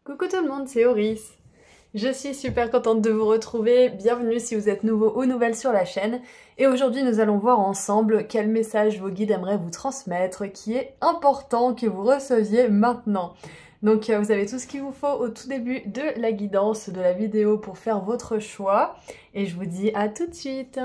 Coucou tout le monde, c'est Oris. Je suis super contente de vous retrouver, bienvenue si vous êtes nouveau ou nouvelle sur la chaîne. Et aujourd'hui nous allons voir ensemble quel message vos guides aimeraient vous transmettre qui est important que vous receviez maintenant. Donc vous avez tout ce qu'il vous faut au tout début de la guidance de la vidéo pour faire votre choix. Et je vous dis à tout de suite.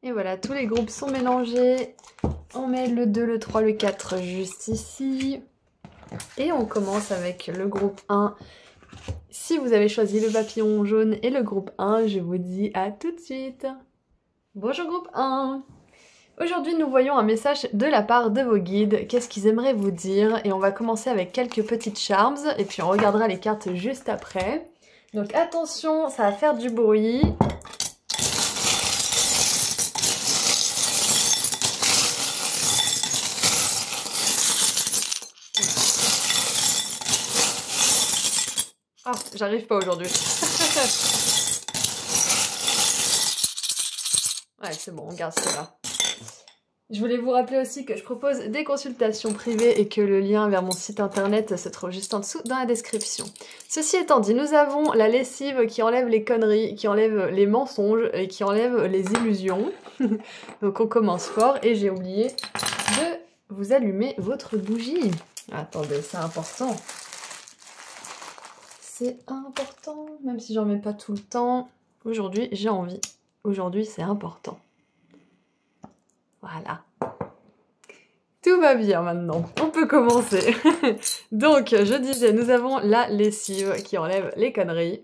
Et voilà, tous les groupes sont mélangés. On met le 2, le 3, le 4 juste ici. Et on commence avec le groupe 1. Si vous avez choisi le papillon jaune et le groupe 1, je vous dis à tout de suite. Bonjour groupe 1. Aujourd'hui, nous voyons un message de la part de vos guides. Qu'est-ce qu'ils aimeraient vous dire? Et on va commencer avec quelques petites charms. Et puis on regardera les cartes juste après. Donc attention, ça va faire du bruit. Ah, j'arrive pas aujourd'hui. Ouais, c'est bon, on garde cela. Je voulais vous rappeler aussi que je propose des consultations privées et que le lien vers mon site internet se trouve juste en dessous dans la description. Ceci étant dit, nous avons la lessive qui enlève les conneries, qui enlève les mensonges et qui enlève les illusions. Donc on commence fort et j'ai oublié de vous allumer votre bougie. Attendez, c'est important. C'est important, même si j'en mets pas tout le temps. Aujourd'hui, j'ai envie. Aujourd'hui, c'est important. Voilà. Tout va bien maintenant. On peut commencer. Donc, je disais, nous avons la lessive qui enlève les conneries.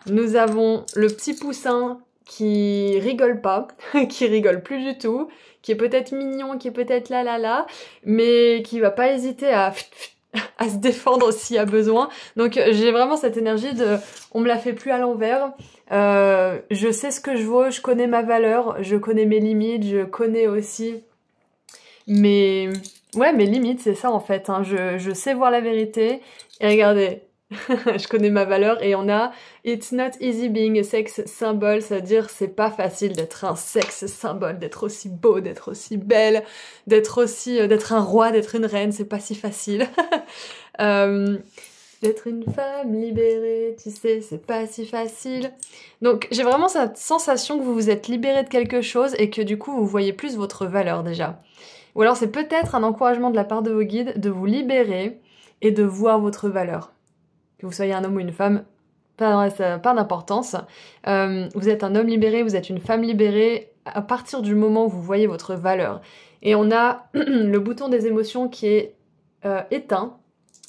Nous avons le petit poussin qui rigole pas, qui rigole plus du tout, qui est peut-être mignon, qui est peut-être là, mais qui va pas hésiter à se défendre s'il y a besoin. Donc j'ai vraiment cette énergie de on me la fait plus à l'envers, je sais ce que je vaux, je connais ma valeur, je connais mes limites, je connais aussi mes limites, c'est ça en fait, hein. Je sais voir la vérité et regardez, je connais ma valeur et on a It's not easy being a sex symbol, c'est-à-dire c'est pas facile d'être un sexe symbole, d'être aussi beau, d'être aussi belle, d'être un roi, d'être une reine, c'est pas si facile. D'être une femme libérée, tu sais, c'est pas si facile. Donc j'ai vraiment cette sensation que vous vous êtes libéré de quelque chose et que du coup vous voyez plus votre valeur déjà. Ou alors c'est peut-être un encouragement de la part de vos guides de vous libérer et de voir votre valeur. Que vous soyez un homme ou une femme, pas d'importance. Vous êtes un homme libéré, vous êtes une femme libérée à partir du moment où vous voyez votre valeur. Et on a le bouton des émotions qui est éteint.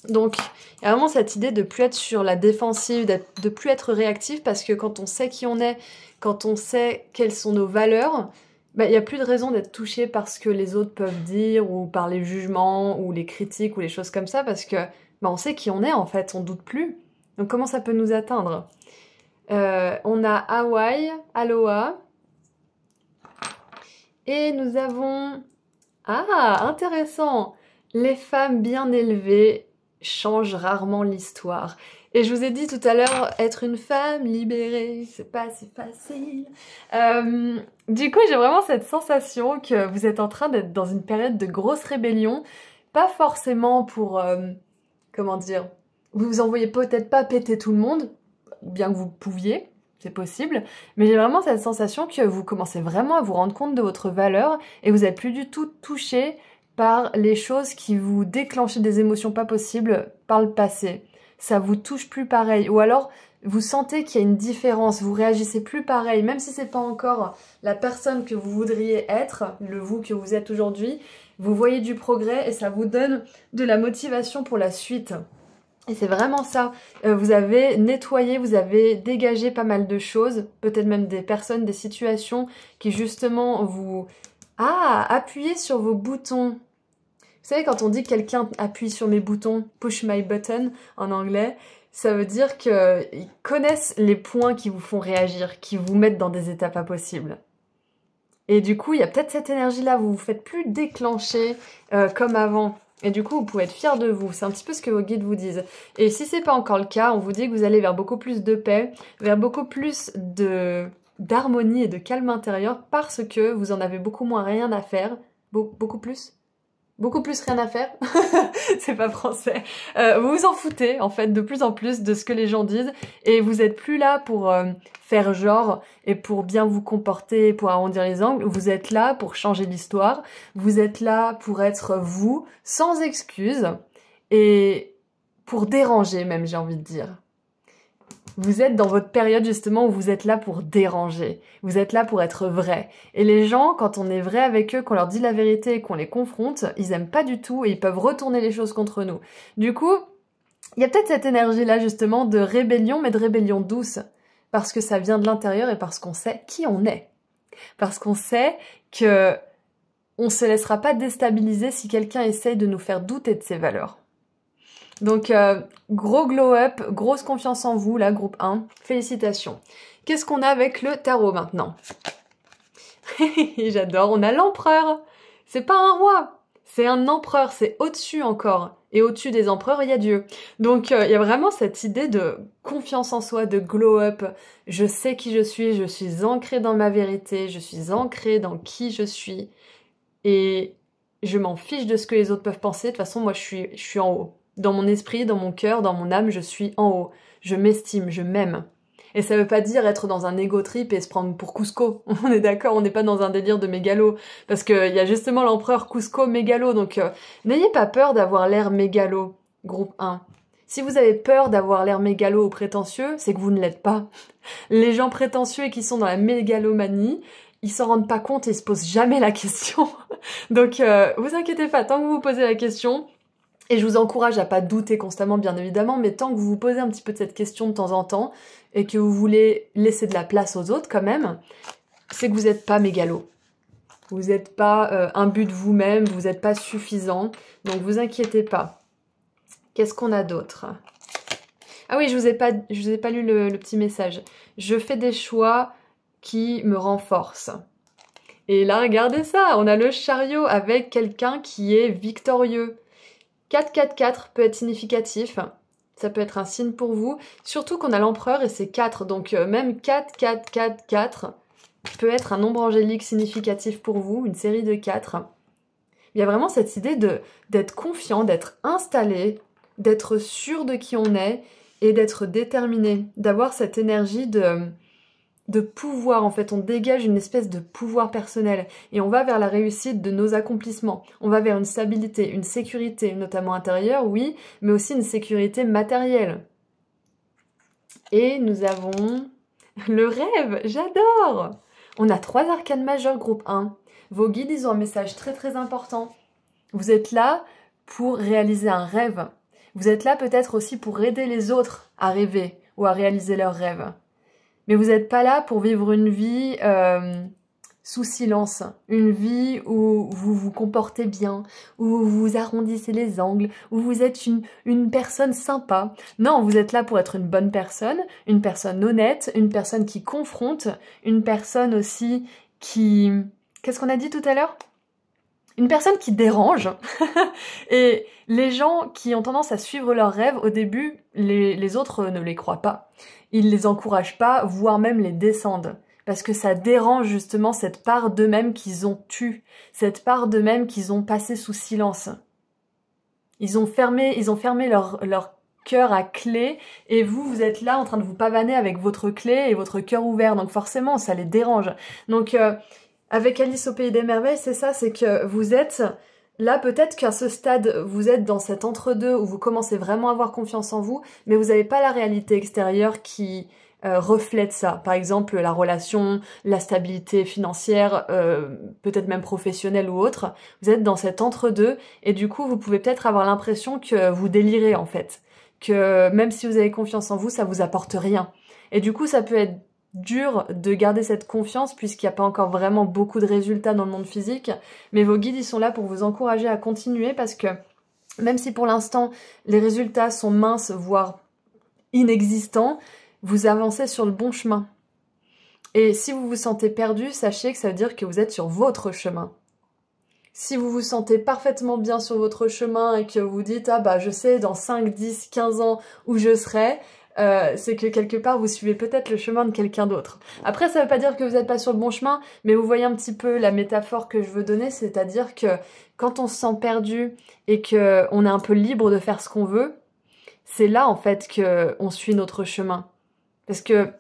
Donc il y a vraiment cette idée de plus être sur la défensive, de plus être réactif, parce que quand on sait qui on est, quand on sait quelles sont nos valeurs, il n'y a plus de raison d'être touché par ce que les autres peuvent dire ou par les jugements ou les critiques ou les choses comme ça parce que on sait qui on est en fait, on doute plus. Donc comment ça peut nous atteindre? On a Hawaï, Aloha. Et nous avons... Ah, intéressant! Les femmes bien élevées changent rarement l'histoire. Et je vous ai dit tout à l'heure, être une femme libérée, c'est pas si facile. Du coup, j'ai vraiment cette sensation que vous êtes en train d'être dans une période de grosse rébellion. Pas forcément pour... comment dire? Vous vous envoyez peut-être pas péter tout le monde, bien que vous pouviez, c'est possible, mais j'ai vraiment cette sensation que vous commencez vraiment à vous rendre compte de votre valeur et vous n'êtes plus du tout touché par les choses qui vous déclenchaient des émotions pas possibles par le passé. Ça vous touche plus pareil, ou alors vous sentez qu'il y a une différence, vous réagissez plus pareil, même si c'est pas encore la personne que vous voudriez être, le vous que vous êtes aujourd'hui, vous voyez du progrès et ça vous donne de la motivation pour la suite. Et c'est vraiment ça, vous avez nettoyé, vous avez dégagé pas mal de choses, peut-être même des personnes, des situations qui justement vous... Ah, appuyez sur vos boutons. Vous savez, quand on dit quelqu'un appuie sur mes boutons, push my button en anglais, ça veut dire qu'ils connaissent les points qui vous font réagir, qui vous mettent dans des états pas possibles. Et du coup, il y a peut-être cette énergie-là, vous vous faites plus déclencher comme avant. Et du coup, vous pouvez être fiers de vous. C'est un petit peu ce que vos guides vous disent. Et si c'est pas encore le cas, on vous dit que vous allez vers beaucoup plus de paix, vers beaucoup plus d'harmonie et de calme intérieur parce que vous en avez beaucoup moins rien à faire. Beaucoup plus rien à faire. C'est pas français. Vous vous en foutez, en fait, de plus en plus de ce que les gens disent. Et vous êtes plus là pour faire genre et pour bien vous comporter, pour arrondir les angles. Vous êtes là pour changer l'histoire. Vous êtes là pour être vous, sans excuse. Et pour déranger, même, j'ai envie de dire. Vous êtes dans votre période justement où vous êtes là pour déranger. Vous êtes là pour être vrai. Et les gens, quand on est vrai avec eux, qu'on leur dit la vérité et qu'on les confronte, ils aiment pas du tout et ils peuvent retourner les choses contre nous. Du coup, il y a peut-être cette énergie-là justement de rébellion, mais de rébellion douce. Parce que ça vient de l'intérieur et parce qu'on sait qui on est. Parce qu'on sait que on se laissera pas déstabiliser si quelqu'un essaye de nous faire douter de ses valeurs. Donc, gros glow-up, grosse confiance en vous, là, groupe 1. Félicitations. Qu'est-ce qu'on a avec le tarot, maintenant? J'adore, on a l'empereur. C'est pas un roi, c'est un empereur, c'est au-dessus encore. Et au-dessus des empereurs, il y a Dieu. Donc, il y a vraiment cette idée de confiance en soi, de glow-up. Je sais qui je suis ancrée dans ma vérité, je suis ancrée dans qui je suis. Et je m'en fiche de ce que les autres peuvent penser. De toute façon, moi, je suis en haut. Dans mon esprit, dans mon cœur, dans mon âme, je suis en haut. Je m'estime, je m'aime. Et ça veut pas dire être dans un ego trip et se prendre pour Cusco. On est d'accord, on n'est pas dans un délire de mégalo. Parce qu'il y a justement l'empereur Cusco mégalo. Donc, n'ayez pas peur d'avoir l'air mégalo, groupe 1. Si vous avez peur d'avoir l'air mégalo ou prétentieux, c'est que vous ne l'êtes pas. Les gens prétentieux et qui sont dans la mégalomanie, ils s'en rendent pas compte et ils se posent jamais la question. Donc, vous inquiétez pas, tant que vous vous posez la question... Et je vous encourage à pas douter constamment, bien évidemment, mais tant que vous vous posez un petit peu de cette question de temps en temps, et que vous voulez laisser de la place aux autres quand même, c'est que vous n'êtes pas mégalo. Vous n'êtes pas un but de vous-même, vous n'êtes pas suffisant, donc vous inquiétez pas. Qu'est-ce qu'on a d'autre? Ah oui, je vous ai pas lu le petit message. Je fais des choix qui me renforcent. Et là, regardez ça, on a le chariot avec quelqu'un qui est victorieux. 4-4-4 peut être significatif, ça peut être un signe pour vous, surtout qu'on a l'empereur et c'est 4, donc même 4-4-4-4 peut être un nombre angélique significatif pour vous, une série de 4. Il y a vraiment cette idée d'être confiant, d'être installé, d'être sûr de qui on est et d'être déterminé, d'avoir cette énergie de pouvoir, en fait, on dégage une espèce de pouvoir personnel et on va vers la réussite de nos accomplissements. On va vers une stabilité, une sécurité, notamment intérieure, oui, mais aussi une sécurité matérielle. Et nous avons le rêve, j'adore! On a 3 arcanes majeures, groupe 1. Vos guides, ils ont un message très très important. Vous êtes là pour réaliser un rêve. Vous êtes là peut-être aussi pour aider les autres à rêver ou à réaliser leurs rêves. Mais vous n'êtes pas là pour vivre une vie sous silence, une vie où vous vous comportez bien, où vous arrondissez les angles, où vous êtes une personne sympa. Non, vous êtes là pour être une bonne personne, une personne honnête, une personne qui confronte, une personne aussi qui... Qu'est-ce qu'on a dit tout à l'heure? Une personne qui dérange. Et les gens qui ont tendance à suivre leurs rêves, au début, les autres ne les croient pas. Ils les encouragent pas, voire même les descendent. Parce que ça dérange justement cette part d'eux-mêmes qu'ils ont tue, cette part d'eux-mêmes qu'ils ont passé sous silence. Ils ont fermé leur cœur à clé, et vous êtes là en train de vous pavaner avec votre clé et votre cœur ouvert, donc forcément ça les dérange. Donc avec Alice au Pays des Merveilles, c'est ça, c'est que vous êtes là, peut-être qu'à ce stade, vous êtes dans cet entre-deux où vous commencez vraiment à avoir confiance en vous, mais vous n'avez pas la réalité extérieure qui reflète ça. Par exemple, la relation, la stabilité financière, peut-être même professionnelle ou autre. Vous êtes dans cet entre-deux et du coup, vous pouvez peut-être avoir l'impression que vous délirez en fait. Que même si vous avez confiance en vous, ça vous apporte rien. Et du coup, ça peut être dur de garder cette confiance puisqu'il n'y a pas encore vraiment beaucoup de résultats dans le monde physique. Mais vos guides, ils sont là pour vous encourager à continuer parce que même si pour l'instant, les résultats sont minces, voire inexistants, vous avancez sur le bon chemin. Et si vous vous sentez perdu, sachez que ça veut dire que vous êtes sur votre chemin. Si vous vous sentez parfaitement bien sur votre chemin et que vous dites « Ah bah je sais dans 5, 10, 15 ans où je serai », c'est que quelque part vous suivez peut-être le chemin de quelqu'un d'autre. Après ça veut pas dire que vous n'êtes pas sur le bon chemin, mais vous voyez un petit peu la métaphore que je veux donner, c'est-à-dire que quand on se sent perdu et qu'on est un peu libre de faire ce qu'on veut, c'est là en fait qu'on suit notre chemin. Parce que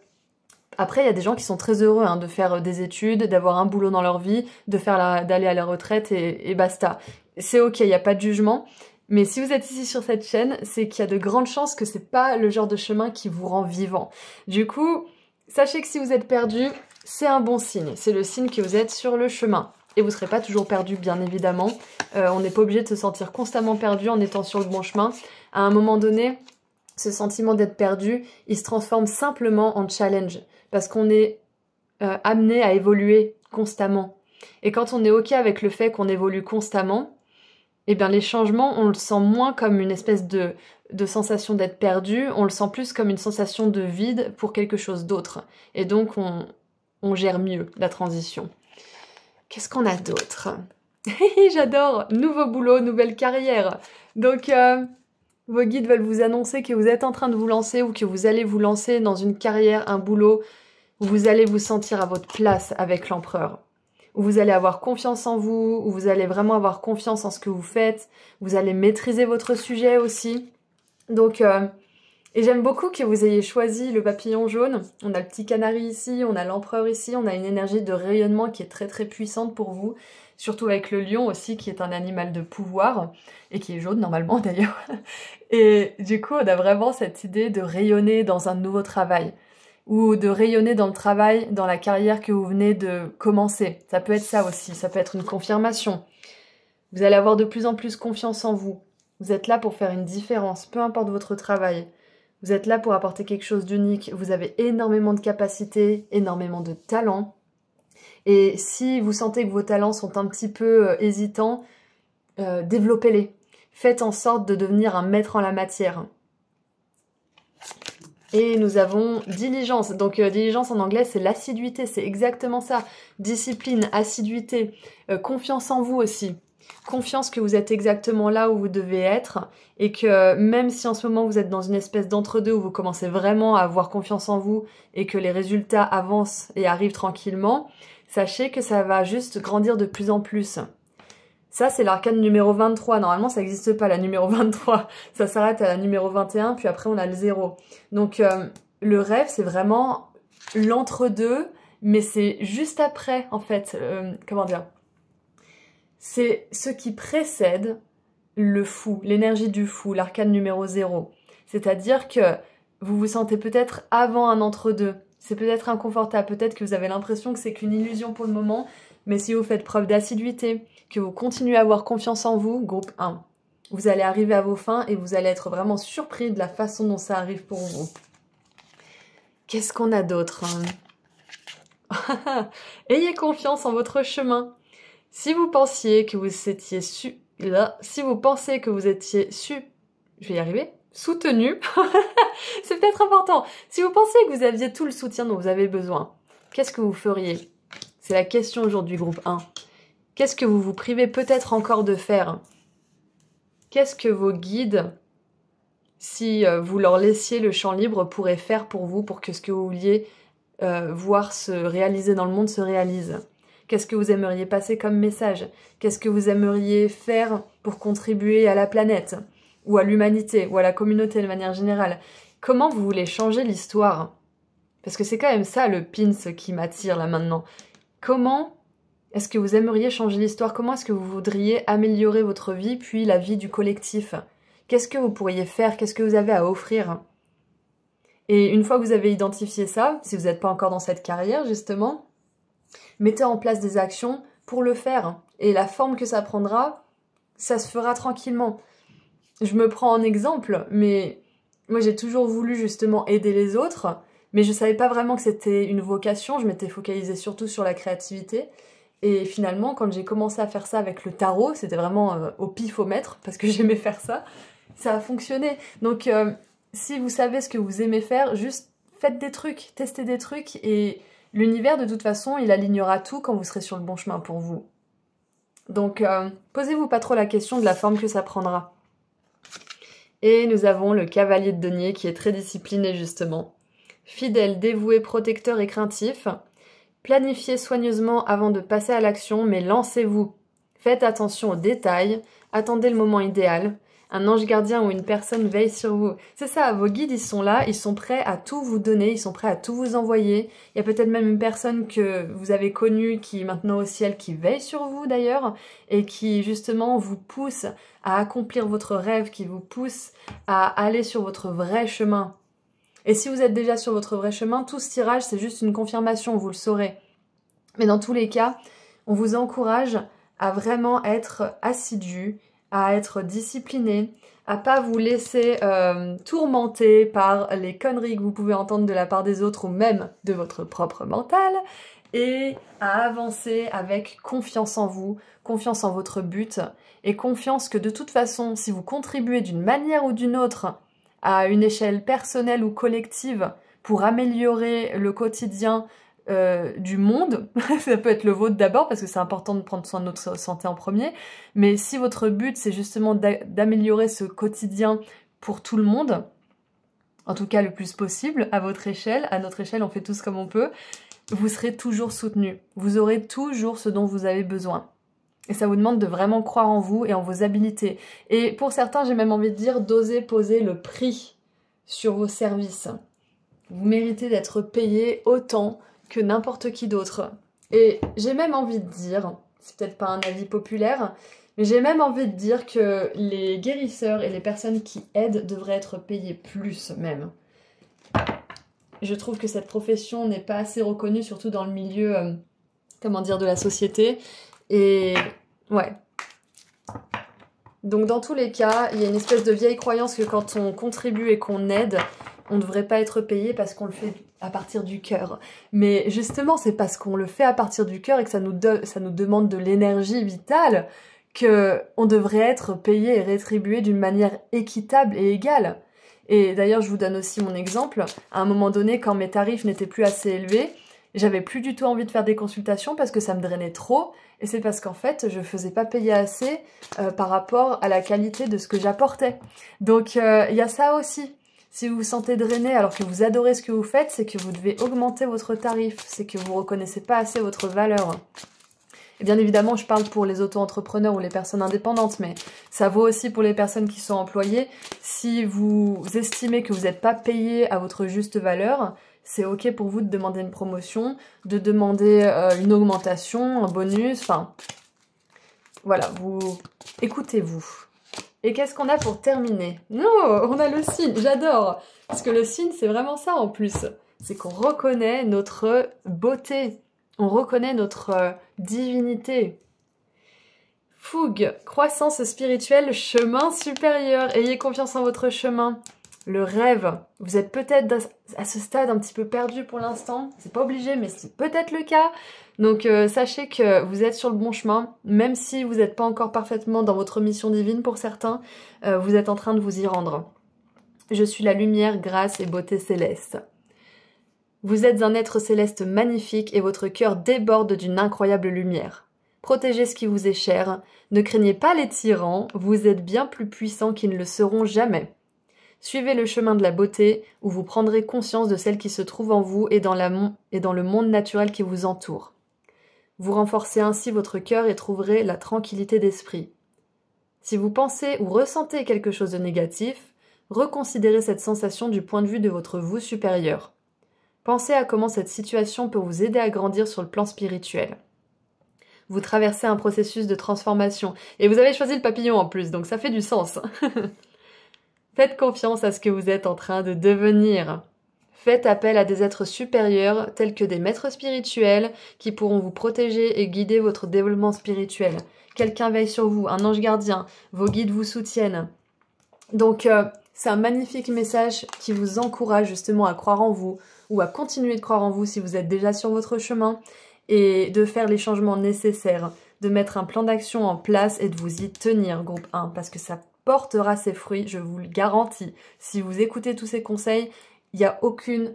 après, il y a des gens qui sont très heureux de faire des études, d'avoir un boulot dans leur vie, d'aller à la retraite et basta. C'est ok, il n'y a pas de jugement. Mais si vous êtes ici sur cette chaîne, c'est qu'il y a de grandes chances que c'est pas le genre de chemin qui vous rend vivant. Du coup, sachez que si vous êtes perdu, c'est un bon signe. C'est le signe que vous êtes sur le chemin. Et vous ne serez pas toujours perdu, bien évidemment. On n'est pas obligé de se sentir constamment perdu en étant sur le bon chemin. À un moment donné, ce sentiment d'être perdu, il se transforme simplement en challenge. Parce qu'on est amené à évoluer constamment. Et quand on est ok avec le fait qu'on évolue constamment, eh bien les changements, on le sent moins comme une espèce de sensation d'être perdu, on le sent plus comme une sensation de vide pour quelque chose d'autre. Et donc on gère mieux la transition. Qu'est-ce qu'on a d'autre? J'adore! Nouveau boulot, nouvelle carrière. Donc vos guides veulent vous annoncer que vous êtes en train de vous lancer ou que vous allez vous lancer dans une carrière, un boulot où vous allez vous sentir à votre place avec l'empereur. Où vous allez avoir confiance en vous, où vous allez vraiment avoir confiance en ce que vous faites, vous allez maîtriser votre sujet aussi. Donc, et j'aime beaucoup que vous ayez choisi le papillon jaune. On a le petit canari ici, on a l'empereur ici, on a une énergie de rayonnement qui est très très puissante pour vous. Surtout avec le lion aussi, qui est un animal de pouvoir, et qui est jaune normalement d'ailleurs. Et du coup, on a vraiment cette idée de rayonner dans un nouveau travail. Ou de rayonner dans le travail, dans la carrière que vous venez de commencer. Ça peut être ça aussi, ça peut être une confirmation. Vous allez avoir de plus en plus confiance en vous. Vous êtes là pour faire une différence, peu importe votre travail. Vous êtes là pour apporter quelque chose d'unique. Vous avez énormément de capacités, énormément de talents. Et si vous sentez que vos talents sont un petit peu hésitants, développez-les. Faites en sorte de devenir un maître en la matière. Et nous avons diligence. Donc diligence en anglais, c'est l'assiduité, c'est exactement ça. Discipline, assiduité, confiance en vous aussi. Confiance que vous êtes exactement là où vous devez être et que même si en ce moment vous êtes dans une espèce d'entre-deux où vous commencez vraiment à avoir confiance en vous et que les résultats avancent et arrivent tranquillement, sachez que ça va juste grandir de plus en plus. Ça, c'est l'arcane numéro 23. Normalement, ça n'existe pas, la numéro 23. Ça s'arrête à la numéro 21, puis après, on a le 0. Donc, le rêve, c'est vraiment l'entre-deux, mais c'est juste après, en fait. Comment dire? C'est ce qui précède le fou, l'énergie du fou, l'arcane numéro 0. C'est-à-dire que vous vous sentez peut-être avant un entre-deux. C'est peut-être inconfortable, peut-être que vous avez l'impression que c'est qu'une illusion pour le moment, mais si vous faites preuve d'assiduité, que vous continuez à avoir confiance en vous, groupe 1, vous allez arriver à vos fins et vous allez être vraiment surpris de la façon dont ça arrive pour vous. Qu'est-ce qu'on a d'autre? Ayez confiance en votre chemin. Si vous pensiez que vous étiez si vous pensez que vous étiez je vais y arriver, soutenu, c'est peut-être important. Si vous pensiez que vous aviez tout le soutien dont vous avez besoin, qu'est-ce que vous feriez? C'est la question aujourd'hui, groupe 1. Qu'est-ce que vous vous privez peut-être encore de faire? Qu'est-ce que vos guides, si vous leur laissiez le champ libre, pourraient faire pour vous, pour que ce que vous vouliez voir se réaliser dans le monde se réalise? Qu'est-ce que vous aimeriez passer comme message? Qu'est-ce que vous aimeriez faire pour contribuer à la planète? Ou à l'humanité, ou à la communauté de manière générale? Comment vous voulez changer l'histoire? Parce que c'est quand même ça le pins qui m'attire là maintenant. Comment est-ce que vous aimeriez changer l'histoire? Comment est-ce que vous voudriez améliorer votre vie, puis la vie du collectif? Qu'est-ce que vous pourriez faire? Qu'est-ce que vous avez à offrir? Et une fois que vous avez identifié ça, si vous n'êtes pas encore dans cette carrière justement, mettez en place des actions pour le faire. Et la forme que ça prendra, ça se fera tranquillement. Je me prends en exemple, mais moi j'ai toujours voulu justement aider les autres, mais je savais pas vraiment que c'était une vocation, je m'étais focalisée surtout sur la créativité. Et finalement, quand j'ai commencé à faire ça avec le tarot, c'était vraiment au pifomètre, parce que j'aimais faire ça, ça a fonctionné. Donc si vous savez ce que vous aimez faire, juste faites des trucs, testez des trucs, et l'univers de toute façon, il alignera tout quand vous serez sur le bon chemin pour vous. Donc posez-vous pas trop la question de la forme que ça prendra. Et nous avons le cavalier de denier qui est très discipliné justement. Fidèle, dévoué, protecteur et craintif. Planifiez soigneusement avant de passer à l'action, mais lancez-vous. Faites attention aux détails, attendez le moment idéal. Un ange gardien ou une personne veille sur vous. C'est ça, vos guides, ils sont là, ils sont prêts à tout vous donner, ils sont prêts à tout vous envoyer. Il y a peut-être même une personne que vous avez connue qui est maintenant au ciel, qui veille sur vous d'ailleurs, et qui justement vous pousse à accomplir votre rêve, qui vous pousse à aller sur votre vrai chemin. Et si vous êtes déjà sur votre vrai chemin, tout ce tirage, c'est juste une confirmation, vous le saurez. Mais dans tous les cas, on vous encourage à vraiment être assidu, à être discipliné, à pas vous laisser tourmenter par les conneries que vous pouvez entendre de la part des autres ou même de votre propre mental, et à avancer avec confiance en vous, confiance en votre but, et confiance que de toute façon, si vous contribuez d'une manière ou d'une autre à une échelle personnelle ou collective pour améliorer le quotidien du monde, ça peut être le vôtre d'abord parce que c'est important de prendre soin de notre santé en premier, mais si votre but c'est justement d'améliorer ce quotidien pour tout le monde, en tout cas le plus possible, à votre échelle, à notre échelle on fait tous comme on peut, vous serez toujours soutenu, vous aurez toujours ce dont vous avez besoin. Et ça vous demande de vraiment croire en vous et en vos habilités. Et pour certains, j'ai même envie de dire, d'oser poser le prix sur vos services. Vous méritez d'être payé autant que n'importe qui d'autre. Et j'ai même envie de dire, c'est peut-être pas un avis populaire, mais j'ai même envie de dire que les guérisseurs et les personnes qui aident devraient être payés plus même. Je trouve que cette profession n'est pas assez reconnue, surtout dans le milieu, de la société. Et ouais. Donc dans tous les cas, il y a une espèce de vieille croyance que quand on contribue et qu'on aide, on ne devrait pas être payé parce qu'on le fait à partir du cœur. Mais justement, c'est parce qu'on le fait à partir du cœur et que ça nous demande de l'énergie vitale qu'on devrait être payé et rétribué d'une manière équitable et égale. Et d'ailleurs, je vous donne aussi mon exemple. À un moment donné, quand mes tarifs n'étaient plus assez élevés, j'avais plus du tout envie de faire des consultations parce que ça me drainait trop. Et c'est parce qu'en fait, je faisais pas payer assez par rapport à la qualité de ce que j'apportais. Donc, il y a ça aussi. Si vous vous sentez drainé alors que vous adorez ce que vous faites, c'est que vous devez augmenter votre tarif. C'est que vous reconnaissez pas assez votre valeur. Et bien évidemment, je parle pour les auto-entrepreneurs ou les personnes indépendantes, mais ça vaut aussi pour les personnes qui sont employées. Si vous estimez que vous n'êtes pas payé à votre juste valeur, c'est ok pour vous de demander une promotion, de demander une augmentation, un bonus, enfin... Voilà, écoutez-vous. Et qu'est-ce qu'on a pour terminer? Non, on a le signe, j'adore. Parce que le signe, c'est vraiment ça en plus. C'est qu'on reconnaît notre beauté. On reconnaît notre divinité. Fougue, croissance spirituelle, chemin supérieur. Ayez confiance en votre chemin. le rêve. Vous êtes peut-être à ce stade un petit peu perdu pour l'instant, c'est pas obligé mais c'est peut-être le cas. Donc sachez que vous êtes sur le bon chemin, même si vous n'êtes pas encore parfaitement dans votre mission divine pour certains, vous êtes en train de vous y rendre. Je suis la lumière, grâce et beauté céleste. Vous êtes un être céleste magnifique et votre cœur déborde d'une incroyable lumière. Protégez ce qui vous est cher, ne craignez pas les tyrans, vous êtes bien plus puissants qu'ils ne le seront jamais. Suivez le chemin de la beauté, où vous prendrez conscience de celle qui se trouve en vous et dans le monde naturel qui vous entoure. Vous renforcez ainsi votre cœur et trouverez la tranquillité d'esprit. Si vous pensez ou ressentez quelque chose de négatif, reconsidérez cette sensation du point de vue de votre vous supérieur. Pensez à comment cette situation peut vous aider à grandir sur le plan spirituel. Vous traversez un processus de transformation, et vous avez choisi le papillon en plus, donc ça fait du sens. Faites confiance à ce que vous êtes en train de devenir. Faites appel à des êtres supérieurs tels que des maîtres spirituels qui pourront vous protéger et guider votre développement spirituel. Quelqu'un veille sur vous, un ange gardien, vos guides vous soutiennent. Donc c'est un magnifique message qui vous encourage justement à croire en vous ou à continuer de croire en vous si vous êtes déjà sur votre chemin et de faire les changements nécessaires, de mettre un plan d'action en place et de vous y tenir, groupe 1, parce que ça portera ses fruits, je vous le garantis. Si vous écoutez tous ces conseils, il n'y a aucune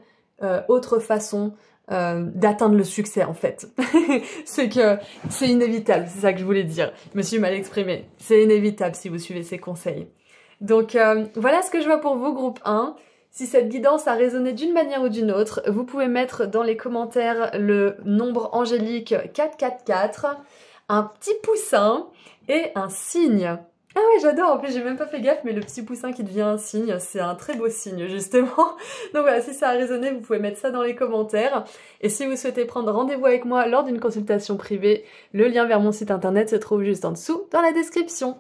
autre façon d'atteindre le succès en fait. C'est que c'est inévitable, c'est ça que je voulais dire. Je me suis mal exprimée. C'est inévitable si vous suivez ces conseils. Donc voilà ce que je vois pour vous, groupe 1. Si cette guidance a résonné d'une manière ou d'une autre, vous pouvez mettre dans les commentaires le nombre angélique 444, un petit poussin et un signe. Ah ouais, j'adore, en plus j'ai même pas fait gaffe, mais le petit poussin qui devient un signe, c'est un très beau signe justement. Donc voilà, si ça a résonné, vous pouvez mettre ça dans les commentaires. Et si vous souhaitez prendre rendez-vous avec moi lors d'une consultation privée, le lien vers mon site internet se trouve juste en dessous dans la description.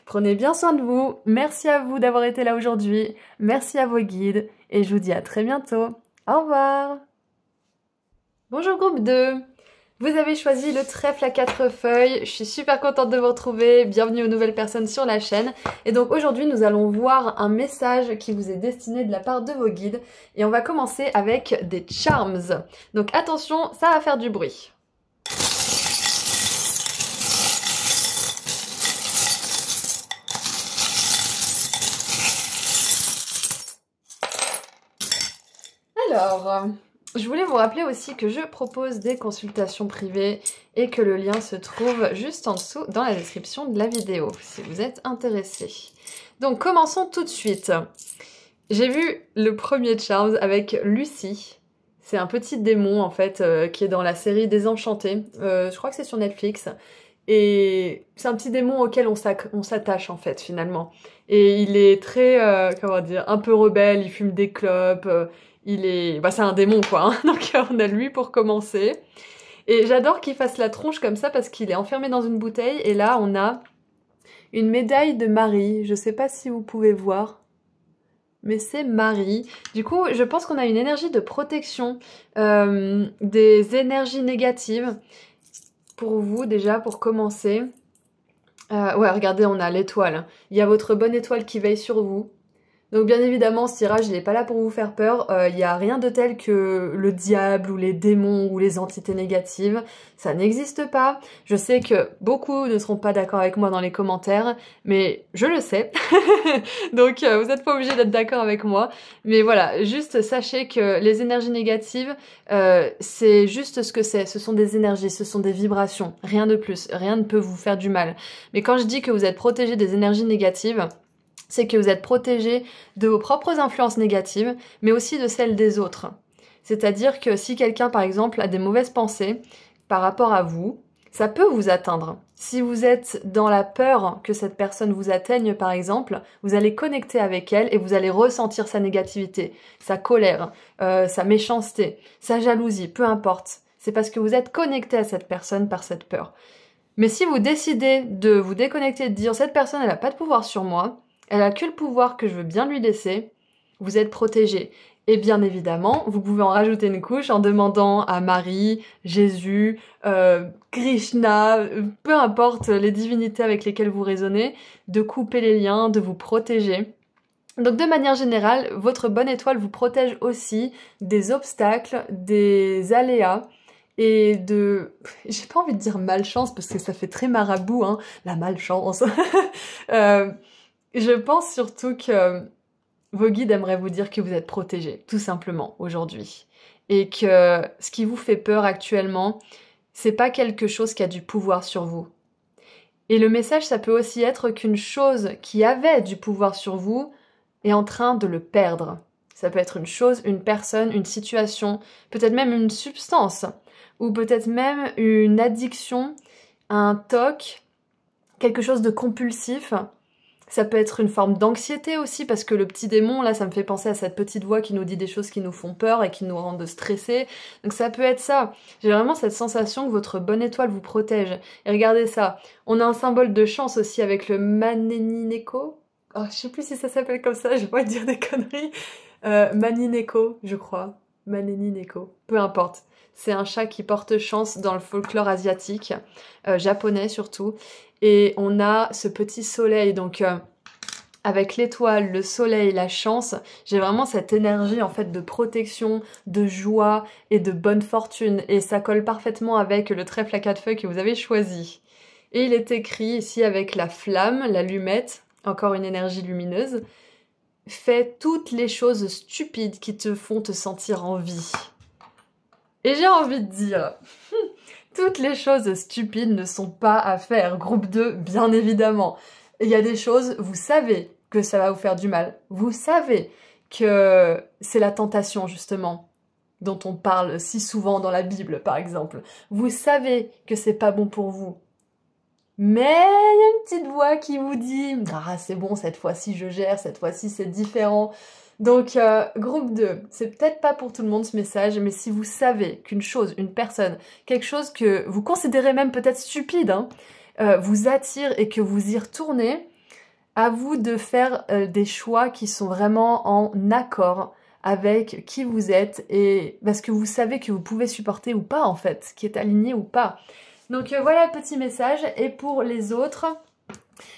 Prenez bien soin de vous, merci à vous d'avoir été là aujourd'hui, merci à vos guides, et je vous dis à très bientôt. Au revoir. Bonjour groupe 2. Vous avez choisi le trèfle à 4 feuilles, je suis super contente de vous retrouver, bienvenue aux nouvelles personnes sur la chaîne. Et donc aujourd'hui nous allons voir un message qui vous est destiné de la part de vos guides. Et on va commencer avec des charms. Donc attention, ça va faire du bruit. Alors, je voulais vous rappeler aussi que je propose des consultations privées et que le lien se trouve juste en dessous dans la description de la vidéo, si vous êtes intéressé. Donc commençons tout de suite. J'ai vu le premier Charms avec Lucie. C'est un petit démon en fait qui est dans la série Désenchanté. Je crois que c'est sur Netflix. Et c'est un petit démon auquel on s'attache en fait finalement. Et il est très, comment dire, un peu rebelle, il fume des clopes, c'est un démon quoi, hein. Donc on a lui pour commencer. Et j'adore qu'il fasse la tronche comme ça parce qu'il est enfermé dans une bouteille. Et là on a une médaille de Marie, je sais pas si vous pouvez voir. Mais c'est Marie. Du coup, je pense qu'on a une énergie de protection, des énergies négatives. Pour vous déjà, pour commencer. Ouais, regardez, on a l'étoile. Il y a votre bonne étoile qui veille sur vous. Donc bien évidemment, ce tirage, il n'est pas là pour vous faire peur. Il n'y a rien de tel que le diable ou les démons ou les entités négatives. Ça n'existe pas. Je sais que beaucoup ne seront pas d'accord avec moi dans les commentaires, mais je le sais. Donc vous n'êtes pas obligés d'être d'accord avec moi. Mais voilà, juste sachez que les énergies négatives, c'est juste ce que c'est. Ce sont des énergies, ce sont des vibrations. Rien de plus. Rien ne peut vous faire du mal. Mais quand je dis que vous êtes protégé des énergies négatives, c'est que vous êtes protégé de vos propres influences négatives, mais aussi de celles des autres. C'est-à-dire que si quelqu'un, par exemple, a des mauvaises pensées par rapport à vous, ça peut vous atteindre. Si vous êtes dans la peur que cette personne vous atteigne, par exemple, vous allez connecter avec elle et vous allez ressentir sa négativité, sa colère, sa méchanceté, sa jalousie, peu importe. C'est parce que vous êtes connecté à cette personne par cette peur. Mais si vous décidez de vous déconnecter, de dire « cette personne, elle n'a pas de pouvoir sur moi », elle a que le pouvoir que je veux bien lui laisser, vous êtes protégé. Et bien évidemment, vous pouvez en rajouter une couche en demandant à Marie, Jésus, Krishna, peu importe les divinités avec lesquelles vous raisonnez, de couper les liens, de vous protéger. Donc de manière générale, votre bonne étoile vous protège aussi des obstacles, des aléas et de... J'ai pas envie de dire malchance parce que ça fait très marabout, hein, la malchance. Je pense surtout que vos guides aimeraient vous dire que vous êtes protégé, tout simplement, aujourd'hui. Et que ce qui vous fait peur actuellement, c'est pas quelque chose qui a du pouvoir sur vous. Et le message, ça peut aussi être qu'une chose qui avait du pouvoir sur vous est en train de le perdre. Ça peut être une chose, une personne, une situation, peut-être même une substance, ou peut-être même une addiction, un TOC, quelque chose de compulsif. Ça peut être une forme d'anxiété aussi, parce que le petit démon, là, ça me fait penser à cette petite voix qui nous dit des choses qui nous font peur et qui nous rendent stressés. Donc ça peut être ça. J'ai vraiment cette sensation que votre bonne étoile vous protège. Et regardez ça. On a un symbole de chance aussi avec le Manenineko. Oh, je sais plus si ça s'appelle comme ça, je vais pas dire des conneries. Manineko, je crois. Manenineko. Peu importe. C'est un chat qui porte chance dans le folklore asiatique, japonais surtout. Et on a ce petit soleil, donc avec l'étoile, le soleil, la chance, j'ai vraiment cette énergie en fait de protection, de joie et de bonne fortune. Et ça colle parfaitement avec le trèfle à 4 feuilles que vous avez choisi. Et il est écrit ici avec la flamme, la lumette, encore une énergie lumineuse. Fais toutes les choses stupides qui te font te sentir en vie. Et j'ai envie de dire... Toutes les choses stupides ne sont pas à faire. Groupe 2, bien évidemment. Il y a des choses, vous savez que ça va vous faire du mal. Vous savez que c'est la tentation, justement, dont on parle si souvent dans la Bible, par exemple. Vous savez que c'est pas bon pour vous. Mais il y a une petite voix qui vous dit « Ah, c'est bon, cette fois-ci je gère, cette fois-ci c'est différent ». Donc, groupe 2, c'est peut-être pas pour tout le monde ce message, mais si vous savez qu'une chose, une personne, quelque chose que vous considérez même peut-être stupide, hein, vous attire et que vous y retournez, à vous de faire des choix qui sont vraiment en accord avec qui vous êtes et parce que vous savez que vous pouvez supporter ou pas en fait, qui est aligné ou pas. Donc voilà le petit message. Et pour les autres...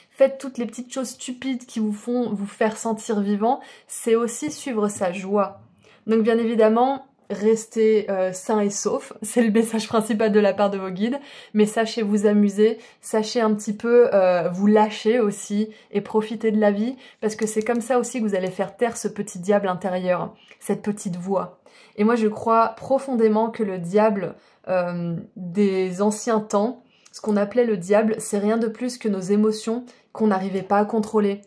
Faites toutes les petites choses stupides qui vous font vous faire sentir vivant, c'est aussi suivre sa joie. Donc bien évidemment, restez sain et sauf, c'est le message principal de la part de vos guides, mais sachez vous amuser, sachez un petit peu vous lâcher aussi et profiter de la vie, parce que c'est comme ça aussi que vous allez faire taire ce petit diable intérieur, cette petite voix. Et moi je crois profondément que le diable des anciens temps, ce qu'on appelait le diable, c'est rien de plus que nos émotions qu'on n'arrivait pas à contrôler.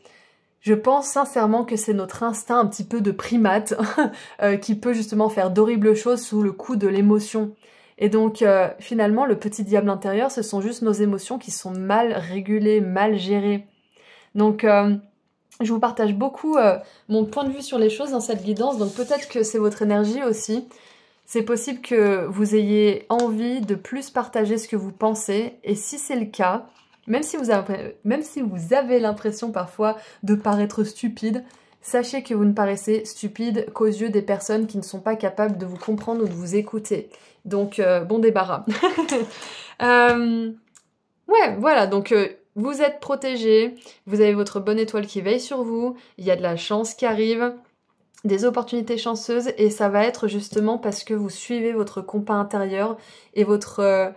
Je pense sincèrement que c'est notre instinct un petit peu de primate qui peut justement faire d'horribles choses sous le coup de l'émotion. Et donc finalement, le petit diable intérieur, ce sont juste nos émotions qui sont mal régulées, mal gérées. Donc je vous partage beaucoup mon point de vue sur les choses dans cette guidance, donc peut-être que c'est votre énergie aussi. C'est possible que vous ayez envie de plus partager ce que vous pensez, et si c'est le cas, même si vous avez l'impression parfois de paraître stupide, sachez que vous ne paraissez stupide qu'aux yeux des personnes qui ne sont pas capables de vous comprendre ou de vous écouter. Donc, bon débarras. Ouais, voilà, donc vous êtes protégés, vous avez votre bonne étoile qui veille sur vous, il y a de la chance qui arrive, des opportunités chanceuses, et ça va être justement parce que vous suivez votre compas intérieur et votre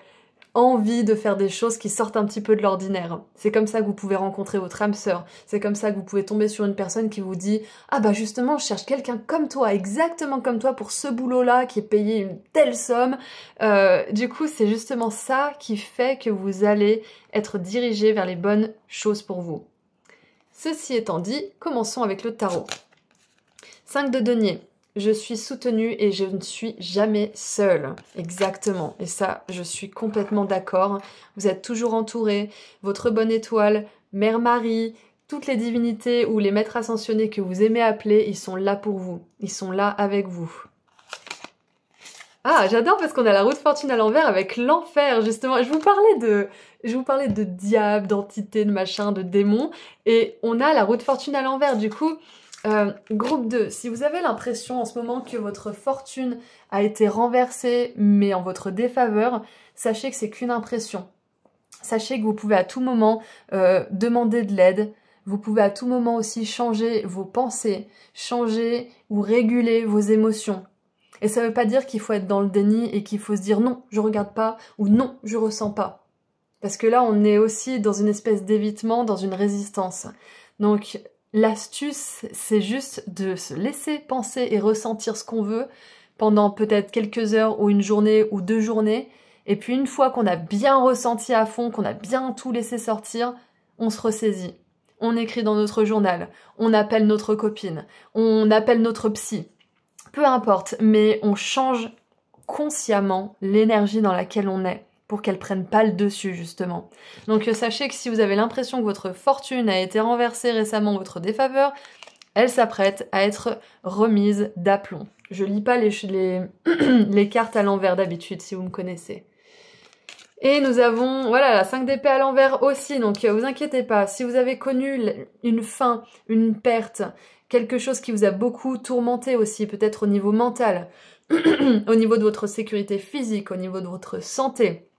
envie de faire des choses qui sortent un petit peu de l'ordinaire. C'est comme ça que vous pouvez rencontrer votre âme sœur, c'est comme ça que vous pouvez tomber sur une personne qui vous dit « Ah bah justement, je cherche quelqu'un comme toi, exactement comme toi pour ce boulot-là qui est payé une telle somme. » Du coup, c'est justement ça qui fait que vous allez être dirigé vers les bonnes choses pour vous. Ceci étant dit, commençons avec le tarot. 5 de denier. Je suis soutenue et je ne suis jamais seule. Exactement. Et ça, je suis complètement d'accord. Vous êtes toujours entouré. Votre bonne étoile, Mère Marie, toutes les divinités ou les maîtres ascensionnés que vous aimez appeler, ils sont là pour vous. Ils sont là avec vous. Ah, j'adore parce qu'on a la roue de fortune à l'envers avec l'enfer, justement. Je vous parlais de diable, d'entité, de machin, de démon. Et on a la roue de fortune à l'envers. Du coup... groupe 2, si vous avez l'impression en ce moment que votre fortune a été renversée mais en votre défaveur, sachez que c'est qu'une impression. Sachez que vous pouvez à tout moment demander de l'aide, Vous pouvez à tout moment aussi changer vos pensées, changer ou réguler vos émotions. Et ça ne veut pas dire qu'il faut être dans le déni et qu'il faut se dire non, je regarde pas ou non, je ressens pas. Parce que là, on est aussi dans une espèce d'évitement, dans une résistance. Donc, l'astuce, c'est juste de se laisser penser et ressentir ce qu'on veut pendant peut-être quelques heures ou une journée ou 2 journées. Et puis, une fois qu'on a bien ressenti à fond, qu'on a bien tout laissé sortir, on se ressaisit. On écrit dans notre journal, on appelle notre copine, on appelle notre psy. Peu importe, mais on change consciemment l'énergie dans laquelle on est pour qu'elle prenne pas le dessus justement. Donc sachez que si vous avez l'impression que votre fortune a été renversée récemment en votre défaveur, elle s'apprête à être remise d'aplomb. Je lis pas les cartes à l'envers d'habitude si vous me connaissez. Et nous avons, voilà, la 5 d'épée à l'envers aussi, donc vous inquiétez pas, si vous avez connu une fin, une perte, quelque chose qui vous a beaucoup tourmenté aussi, peut-être au niveau mental, au niveau de votre sécurité physique, au niveau de votre santé,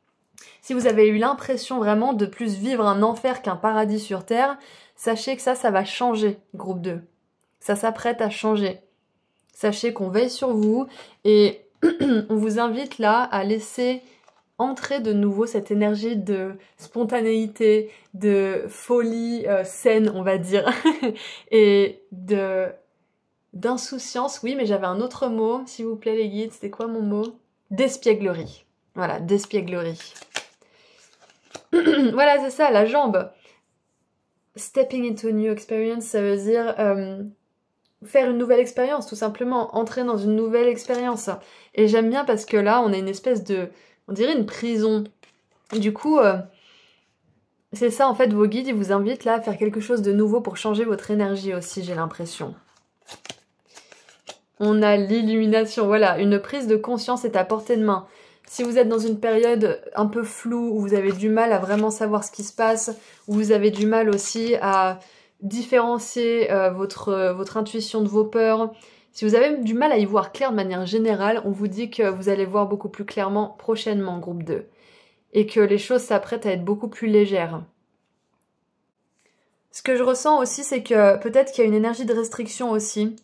si vous avez eu l'impression vraiment de plus vivre un enfer qu'un paradis sur Terre, sachez que ça va changer, groupe 2. Ça s'apprête à changer. Sachez qu'on veille sur vous et on vous invite là à laisser entrer de nouveau cette énergie de spontanéité, de folie saine, on va dire, et d'insouciance. Oui, mais j'avais un autre mot, s'il vous plaît les guides, c'était quoi mon mot? D'espièglerie. Voilà, d'espièglerie. Voilà, c'est ça, la jambe. Stepping into a new experience, ça veut dire faire une nouvelle expérience, tout simplement, entrer dans une nouvelle expérience. Et j'aime bien parce que là, on a une espèce de, on dirait une prison. Du coup, c'est ça, en fait, vos guides, ils vous invitent là à faire quelque chose de nouveau pour changer votre énergie aussi, j'ai l'impression. On a l'illumination, voilà, une prise de conscience est à portée de main. Si vous êtes dans une période un peu floue, où vous avez du mal à vraiment savoir ce qui se passe, où vous avez du mal aussi à différencier votre intuition de vos peurs, si vous avez du mal à y voir clair de manière générale, on vous dit que vous allez voir beaucoup plus clairement prochainement, groupe 2. Et que les choses s'apprêtent à être beaucoup plus légères. Ce que je ressens aussi, c'est que peut-être qu'il y a une énergie de restriction aussi,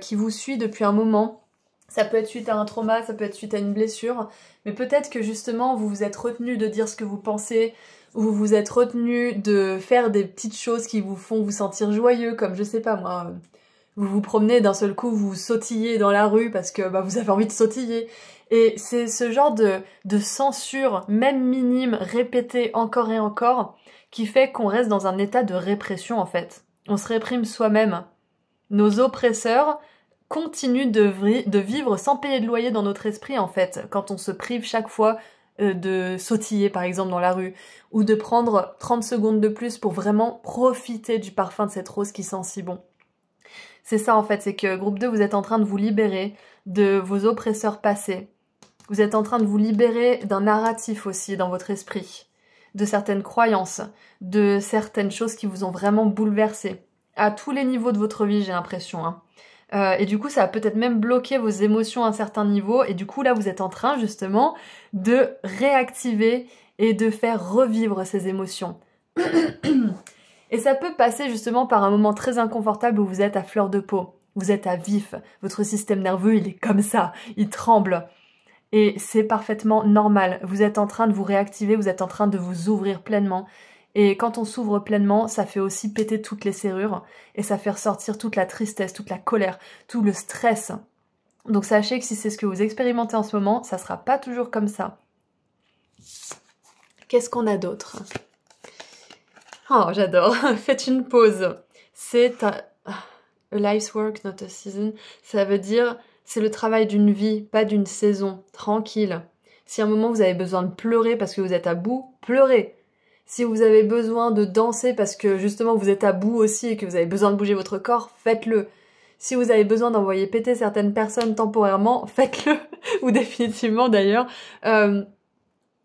qui vous suit depuis un moment. Ça peut être suite à un trauma, ça peut être suite à une blessure, mais peut-être que justement vous vous êtes retenu de dire ce que vous pensez, ou vous vous êtes retenu de faire des petites choses qui vous font vous sentir joyeux, comme je sais pas moi, vous vous promenez d'un seul coup, vous sautillez dans la rue parce que vous avez envie de sautiller. Et c'est ce genre de censure, même minime, répétée encore et encore, qui fait qu'on reste dans un état de répression en fait. On se réprime soi-même. Nos oppresseurs continuent de vivre sans payer de loyer dans notre esprit en fait, quand on se prive chaque fois de sautiller par exemple dans la rue, ou de prendre 30 secondes de plus pour vraiment profiter du parfum de cette rose qui sent si bon. C'est ça en fait, c'est que groupe 2, vous êtes en train de vous libérer de vos oppresseurs passés. Vous êtes en train de vous libérer d'un narratif aussi dans votre esprit, de certaines croyances, de certaines choses qui vous ont vraiment bouleversé, à tous les niveaux de votre vie j'ai l'impression, hein. Et du coup, ça va peut-être même bloquer vos émotions à un certain niveau. Et du coup, là, vous êtes en train, justement, de réactiver et de faire revivre ces émotions. Et ça peut passer, justement, par un moment très inconfortable où vous êtes à fleur de peau. Vous êtes à vif. Votre système nerveux, il est comme ça. Il tremble. Et c'est parfaitement normal. Vous êtes en train de vous réactiver. Vous êtes en train de vous ouvrir pleinement. Et quand on s'ouvre pleinement, ça fait aussi péter toutes les serrures et ça fait ressortir toute la tristesse, toute la colère, tout le stress. Donc sachez que si c'est ce que vous expérimentez en ce moment, ça sera pas toujours comme ça. Qu'est-ce qu'on a d'autre? Oh, j'adore. Faites une pause. C'est a life's work, not a season. Ça veut dire c'est le travail d'une vie, pas d'une saison. Tranquille. Si à un moment vous avez besoin de pleurer parce que vous êtes à bout, pleurez. Si vous avez besoin de danser parce que justement vous êtes à bout aussi et que vous avez besoin de bouger votre corps, faites-le. Si vous avez besoin d'envoyer péter certaines personnes temporairement, faites-le. Ou définitivement d'ailleurs. Il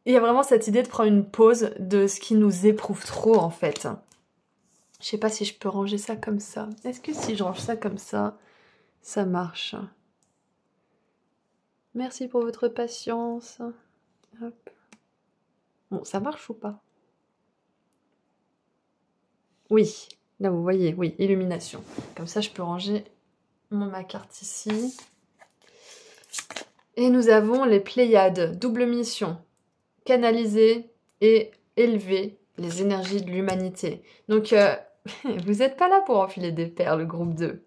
y a vraiment cette idée de prendre une pause de ce qui nous éprouve trop en fait. Je sais pas si je peux ranger ça comme ça. Est-ce que si je range ça comme ça, ça marche? Merci pour votre patience. Hop. Bon, ça marche ou pas? Oui, Là, vous voyez, oui, illumination. Comme ça, je peux ranger ma carte ici. Et nous avons les Pléiades, double mission. Canaliser et élever les énergies de l'humanité. Donc, vous n'êtes pas là pour enfiler des perles, le groupe 2.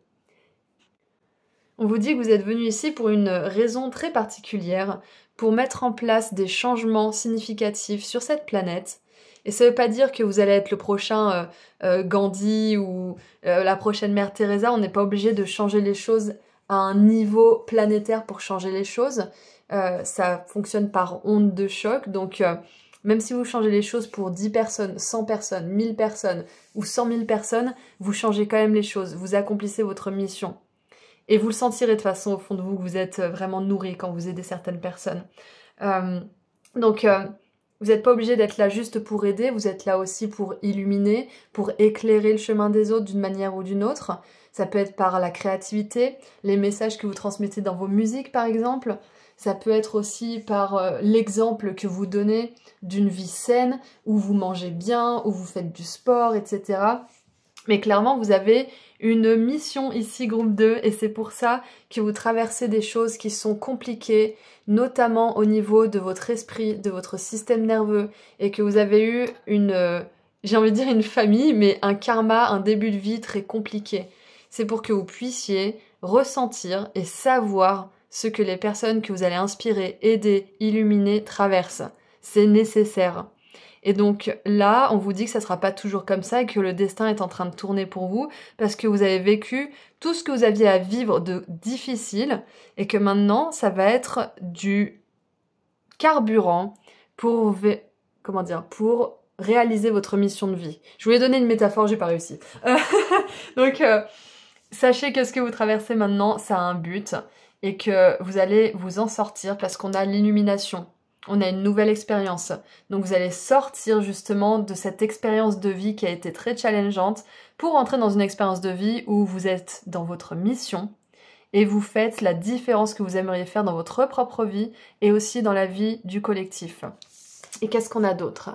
On vous dit que vous êtes venu ici pour une raison très particulière, pour mettre en place des changements significatifs sur cette planète. Et ça ne veut pas dire que vous allez être le prochain Gandhi ou la prochaine Mère Teresa. On n'est pas obligé de changer les choses à un niveau planétaire pour changer les choses. Ça fonctionne par onde de choc. Donc, même si vous changez les choses pour 10 personnes, 100 personnes, 1000 personnes ou 100 000 personnes, vous changez quand même les choses. Vous accomplissez votre mission. Et vous le sentirez de toute façon au fond de vous que vous êtes vraiment nourri quand vous aidez certaines personnes. Vous n'êtes pas obligé d'être là juste pour aider, vous êtes là aussi pour illuminer, pour éclairer le chemin des autres d'une manière ou d'une autre. Ça peut être par la créativité, les messages que vous transmettez dans vos musiques par exemple. Ça peut être aussi par l'exemple que vous donnez d'une vie saine, où vous mangez bien, où vous faites du sport, etc. Mais clairement, vous avez une mission ici, groupe 2, et c'est pour ça que vous traversez des choses qui sont compliquées, notamment au niveau de votre esprit, de votre système nerveux, et que vous avez eu j'ai envie de dire une famille, mais un karma, un début de vie très compliqué. C'est pour que vous puissiez ressentir et savoir ce que les personnes que vous allez inspirer, aider, illuminer, traversent. C'est nécessaire. Et donc là, on vous dit que ça ne sera pas toujours comme ça et que le destin est en train de tourner pour vous parce que vous avez vécu tout ce que vous aviez à vivre de difficile et que maintenant, ça va être du carburant pour réaliser votre mission de vie. Je voulais donner une métaphore, j'ai pas réussi. Donc, sachez que ce que vous traversez maintenant, ça a un but et que vous allez vous en sortir parce qu'on a l'illumination. On a une nouvelle expérience. Donc vous allez sortir justement de cette expérience de vie qui a été très challengeante pour entrer dans une expérience de vie où vous êtes dans votre mission et vous faites la différence que vous aimeriez faire dans votre propre vie et aussi dans la vie du collectif. Et qu'est-ce qu'on a d'autre?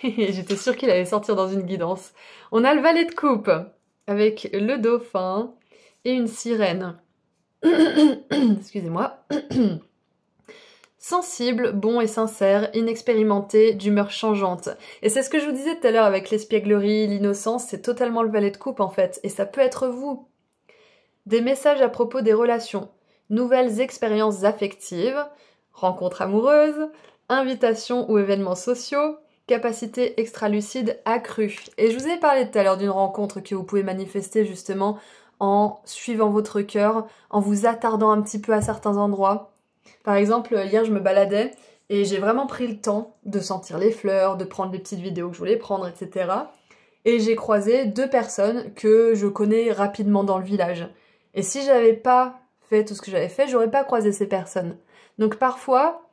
J'étais sûre qu'il allait sortir dans une guidance. On a le valet de coupe avec le dauphin et une sirène. Excusez-moi. Sensible, bon et sincère, inexpérimenté, d'humeur changeante. Et c'est ce que je vous disais tout à l'heure avec l'espièglerie, l'innocence, c'est totalement le valet de coupe en fait, et ça peut être vous. Des messages à propos des relations, nouvelles expériences affectives, rencontres amoureuses, invitations ou événements sociaux, capacité extra-lucide accrue. Et je vous ai parlé tout à l'heure d'une rencontre que vous pouvez manifester justement en suivant votre cœur, en vous attardant un petit peu à certains endroits. Par exemple, hier je me baladais et j'ai vraiment pris le temps de sentir les fleurs, de prendre les petites vidéos que je voulais prendre, etc. Et j'ai croisé 2 personnes que je connais rapidement dans le village. Et si j'avais pas fait tout ce que j'avais fait, j'aurais pas croisé ces personnes. Donc parfois,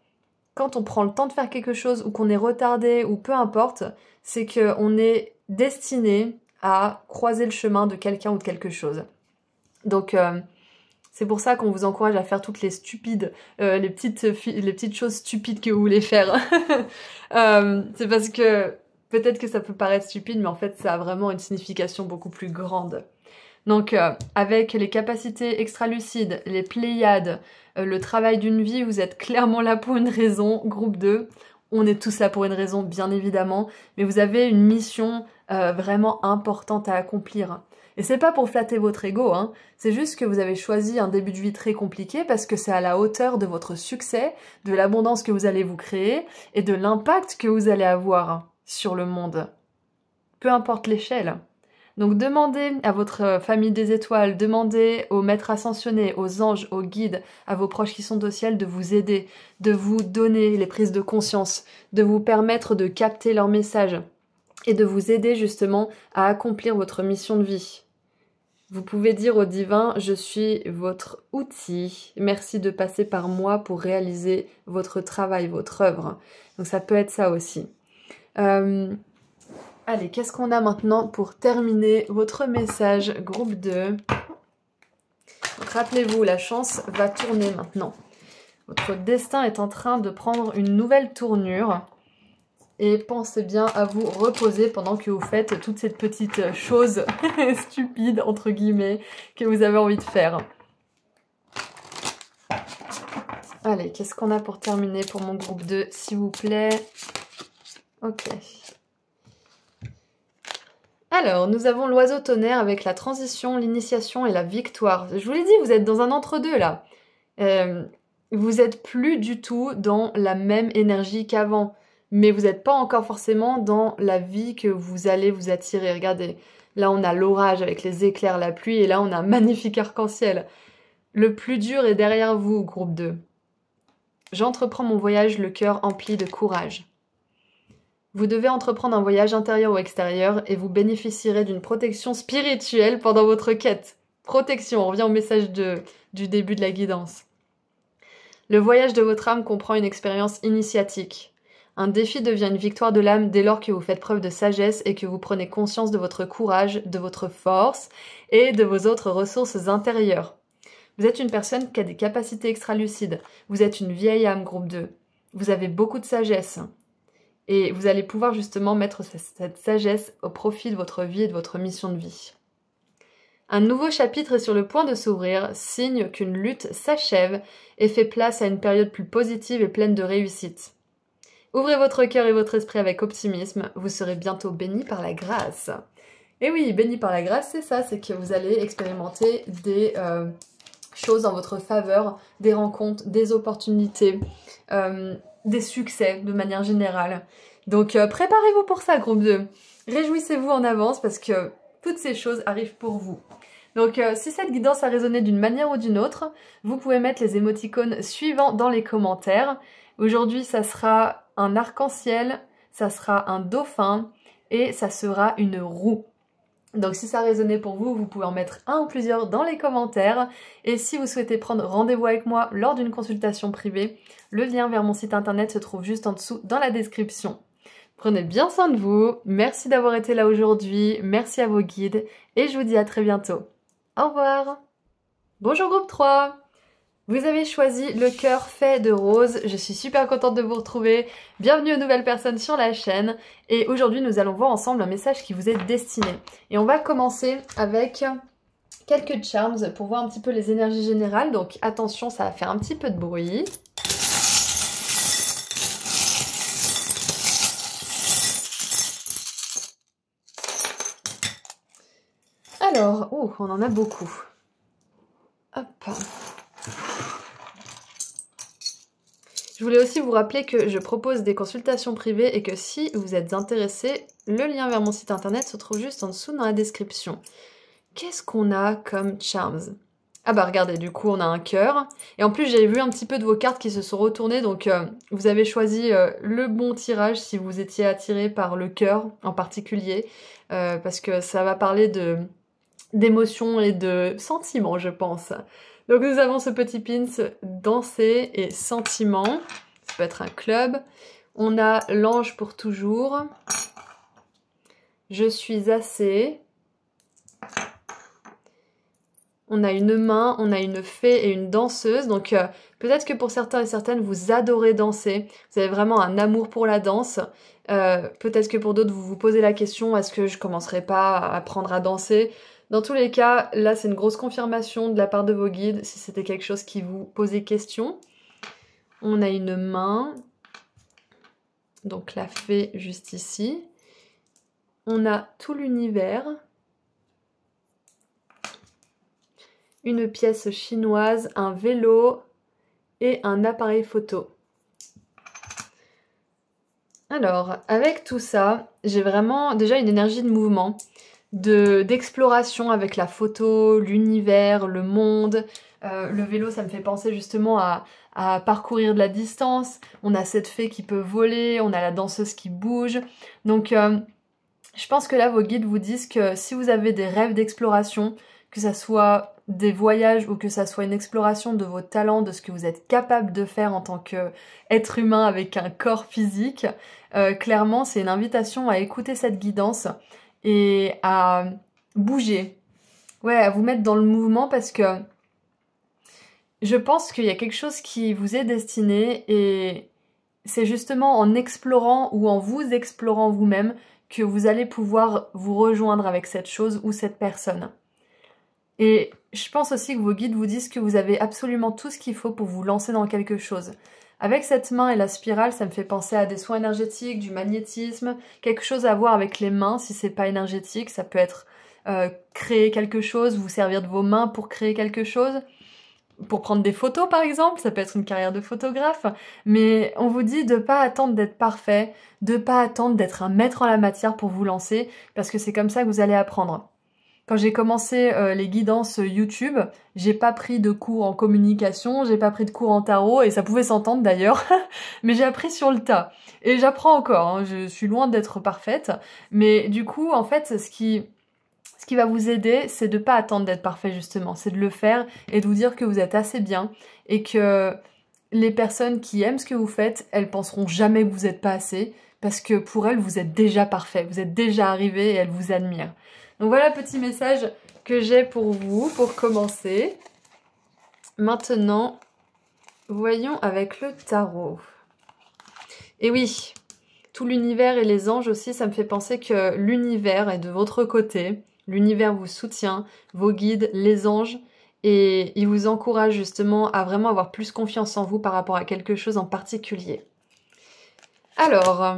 quand on prend le temps de faire quelque chose ou qu'on est retardé ou peu importe, c'est qu'on est destiné à croiser le chemin de quelqu'un ou de quelque chose. Donc c'est pour ça qu'on vous encourage à faire toutes les stupides, les petites choses stupides que vous voulez faire. C'est parce que peut-être que ça peut paraître stupide, mais en fait ça a vraiment une signification beaucoup plus grande. Donc avec les capacités extra-lucides, les Pléiades, le travail d'une vie, vous êtes clairement là pour une raison, groupe 2. On est tous là pour une raison, bien évidemment, mais vous avez une mission vraiment importante à accomplir. Et c'est pas pour flatter votre ego, hein. C'est juste que vous avez choisi un début de vie très compliqué parce que c'est à la hauteur de votre succès, de l'abondance que vous allez vous créer et de l'impact que vous allez avoir sur le monde. Peu importe l'échelle. Donc demandez à votre famille des étoiles, demandez aux maîtres ascensionnés, aux anges, aux guides, à vos proches qui sont au ciel de vous aider, de vous donner les prises de conscience, de vous permettre de capter leurs messages et de vous aider justement à accomplir votre mission de vie. Vous pouvez dire au divin, je suis votre outil, merci de passer par moi pour réaliser votre travail, votre œuvre. Donc ça peut être ça aussi. Allez, qu'est-ce qu'on a maintenant pour terminer votre message, groupe 2 ? Donc rappelez-vous, la chance va tourner maintenant. Votre destin est en train de prendre une nouvelle tournure. et pensez bien à vous reposer pendant que vous faites toutes ces petites choses stupides, entre guillemets, que vous avez envie de faire. Allez, qu'est-ce qu'on a pour terminer pour mon groupe 2, s'il vous plaît? Ok. Alors, nous avons l'oiseau tonnerre avec la transition, l'initiation et la victoire. Je vous l'ai dit, vous êtes dans un entre-deux là. Vous n'êtes plus du tout dans la même énergie qu'avant, mais vous n'êtes pas encore forcément dans la vie que vous allez vous attirer. Regardez, là on a l'orage avec les éclairs, la pluie, et là on a un magnifique arc-en-ciel. Le plus dur est derrière vous, groupe 2. J'entreprends mon voyage, le cœur empli de courage. Vous devez entreprendre un voyage intérieur ou extérieur et vous bénéficierez d'une protection spirituelle pendant votre quête. Protection, on revient au message du début de la guidance. Le voyage de votre âme comprend une expérience initiatique. Un défi devient une victoire de l'âme dès lors que vous faites preuve de sagesse et que vous prenez conscience de votre courage, de votre force et de vos autres ressources intérieures. Vous êtes une personne qui a des capacités extra-lucides. Vous êtes une vieille âme, groupe 2. Vous avez beaucoup de sagesse. Et vous allez pouvoir justement mettre cette sagesse au profit de votre vie et de votre mission de vie. Un nouveau chapitre est sur le point de s'ouvrir, signe qu'une lutte s'achève et fait place à une période plus positive et pleine de réussite. Ouvrez votre cœur et votre esprit avec optimisme, vous serez bientôt bénis par la grâce. Et oui, bénis par la grâce, c'est ça, c'est que vous allez expérimenter des choses en votre faveur, des rencontres, des opportunités, des succès de manière générale. Donc préparez-vous pour ça, groupe 2. Réjouissez-vous en avance parce que toutes ces choses arrivent pour vous. Donc si cette guidance a résonné d'une manière ou d'une autre, vous pouvez mettre les émoticônes suivants dans les commentaires. Aujourd'hui, ça sera un arc-en-ciel, ça sera un dauphin et ça sera une roue. Donc si ça a résonné pour vous, vous pouvez en mettre un ou plusieurs dans les commentaires. Et si vous souhaitez prendre rendez-vous avec moi lors d'une consultation privée, le lien vers mon site internet se trouve juste en dessous dans la description. Prenez bien soin de vous, merci d'avoir été là aujourd'hui, merci à vos guides et je vous dis à très bientôt. Au revoir. Bonjour groupe 3. Vous avez choisi le cœur fait de rose, je suis super contente de vous retrouver. Bienvenue aux nouvelles personnes sur la chaîne et aujourd'hui nous allons voir ensemble un message qui vous est destiné. Et on va commencer avec quelques charms pour voir un petit peu les énergies générales, donc attention, ça va faire un petit peu de bruit. Alors, oh, on en a beaucoup. Hop. Je voulais aussi vous rappeler que je propose des consultations privées et que si vous êtes intéressé, le lien vers mon site internet se trouve juste en dessous dans la description. Qu'est-ce qu'on a comme charms? Ah bah regardez, du coup on a un cœur. Et en plus j'ai vu un petit peu de vos cartes qui se sont retournées, donc vous avez choisi le bon tirage si vous étiez attiré par le cœur en particulier, parce que ça va parler d'émotions et de sentiments, je pense. Donc nous avons ce petit pins danser et sentiments. Ça peut être un club. On a l'ange pour toujours. Je suis assez. On a une main, on a une fée et une danseuse. Donc peut-être que pour certains et certaines, vous adorez danser. Vous avez vraiment un amour pour la danse. Peut-être que pour d'autres, vous vous posez la question, est-ce que je commencerai pas à apprendre à danser? Dans tous les cas, là, c'est une grosse confirmation de la part de vos guides, si c'était quelque chose qui vous posait question. On a une main, donc la fée juste ici. On a tout l'univers. Une pièce chinoise, un vélo et un appareil photo. Alors, avec tout ça, j'ai vraiment déjà une énergie de mouvement, d'exploration avec la photo, l'univers, le monde. Le vélo, ça me fait penser justement à parcourir de la distance. On a cette fée qui peut voler, on a la danseuse qui bouge. Donc, je pense que là, vos guides vous disent que si vous avez des rêves d'exploration, que ça soit des voyages ou que ça soit une exploration de vos talents, de ce que vous êtes capable de faire en tant qu'être humain avec un corps physique, clairement, c'est une invitation à écouter cette guidance et à bouger. Ouais, à vous mettre dans le mouvement parce que je pense qu'il y a quelque chose qui vous est destiné et c'est justement en explorant ou en vous explorant vous-même que vous allez pouvoir vous rejoindre avec cette chose ou cette personne. Et je pense aussi que vos guides vous disent que vous avez absolument tout ce qu'il faut pour vous lancer dans quelque chose. Avec cette main et la spirale, ça me fait penser à des soins énergétiques, du magnétisme, quelque chose à voir avec les mains si c'est pas énergétique. Ça peut être créer quelque chose, vous servir de vos mains pour créer quelque chose, pour prendre des photos par exemple, ça peut être une carrière de photographe. Mais on vous dit de pas attendre d'être parfait, de pas attendre d'être un maître en la matière pour vous lancer, parce que c'est comme ça que vous allez apprendre. Quand j'ai commencé les guidances YouTube, j'ai pas pris de cours en communication, j'ai pas pris de cours en tarot, et ça pouvait s'entendre d'ailleurs, mais j'ai appris sur le tas. Et j'apprends encore, hein, je suis loin d'être parfaite, mais du coup, en fait, ce qui va vous aider, c'est de pas attendre d'être parfait justement, c'est de le faire et de vous dire que vous êtes assez bien, et que les personnes qui aiment ce que vous faites, elles penseront jamais que vous êtes pas assez, parce que pour elles, vous êtes déjà parfait, vous êtes déjà arrivé et elles vous admirent. Donc voilà, petit message que j'ai pour vous, pour commencer. Maintenant, voyons avec le tarot. Et oui, tout l'univers et les anges aussi, ça me fait penser que l'univers est de votre côté. L'univers vous soutient, vos guides, les anges, et ils vous encouragent justement à vraiment avoir plus confiance en vous par rapport à quelque chose en particulier. Alors,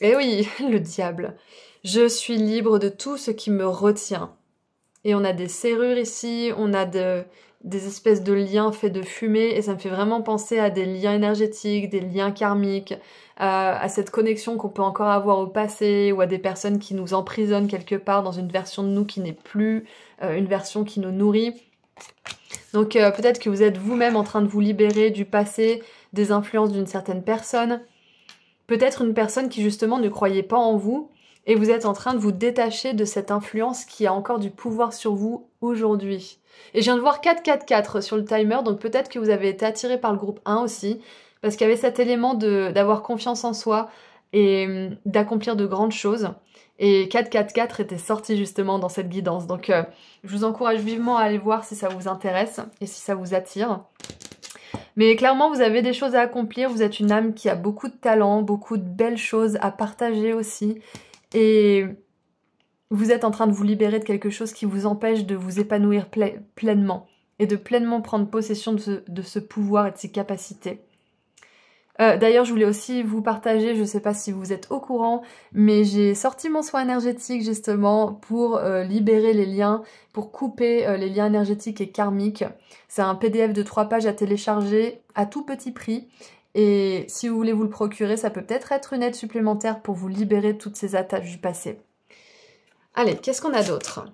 eh oui, le diable. Je suis libre de tout ce qui me retient. Et on a des serrures ici, on a des espèces de liens faits de fumée, et ça me fait vraiment penser à des liens énergétiques, des liens karmiques, à cette connexion qu'on peut encore avoir au passé, ou à des personnes qui nous emprisonnent quelque part dans une version de nous qui n'est plus une version qui nous nourrit. Donc peut-être que vous êtes vous-même en train de vous libérer du passé, des influences d'une certaine personne, peut-être une personne qui justement ne croyait pas en vous, et vous êtes en train de vous détacher de cette influence qui a encore du pouvoir sur vous aujourd'hui. Et je viens de voir 4-4-4 sur le timer, donc peut-être que vous avez été attiré par le groupe 1 aussi, parce qu'il y avait cet élément d'avoir confiance en soi et d'accomplir de grandes choses. Et 4-4-4 était sorti justement dans cette guidance. Donc je vous encourage vivement à aller voir si ça vous intéresse et si ça vous attire. Mais clairement, vous avez des choses à accomplir, vous êtes une âme qui a beaucoup de talent, beaucoup de belles choses à partager aussi. Et vous êtes en train de vous libérer de quelque chose qui vous empêche de vous épanouir pleinement et de pleinement prendre possession de ce pouvoir et de ces capacités. D'ailleurs, je voulais aussi vous partager, je ne sais pas si vous êtes au courant, mais j'ai sorti mon soin énergétique justement pour libérer les liens, pour couper les liens énergétiques et karmiques. C'est un PDF de 3 pages à télécharger à tout petit prix. Et si vous voulez vous le procurer, ça peut peut-être être une aide supplémentaire pour vous libérer de toutes ces attaches du passé. Allez, qu'est-ce qu'on a d'autre?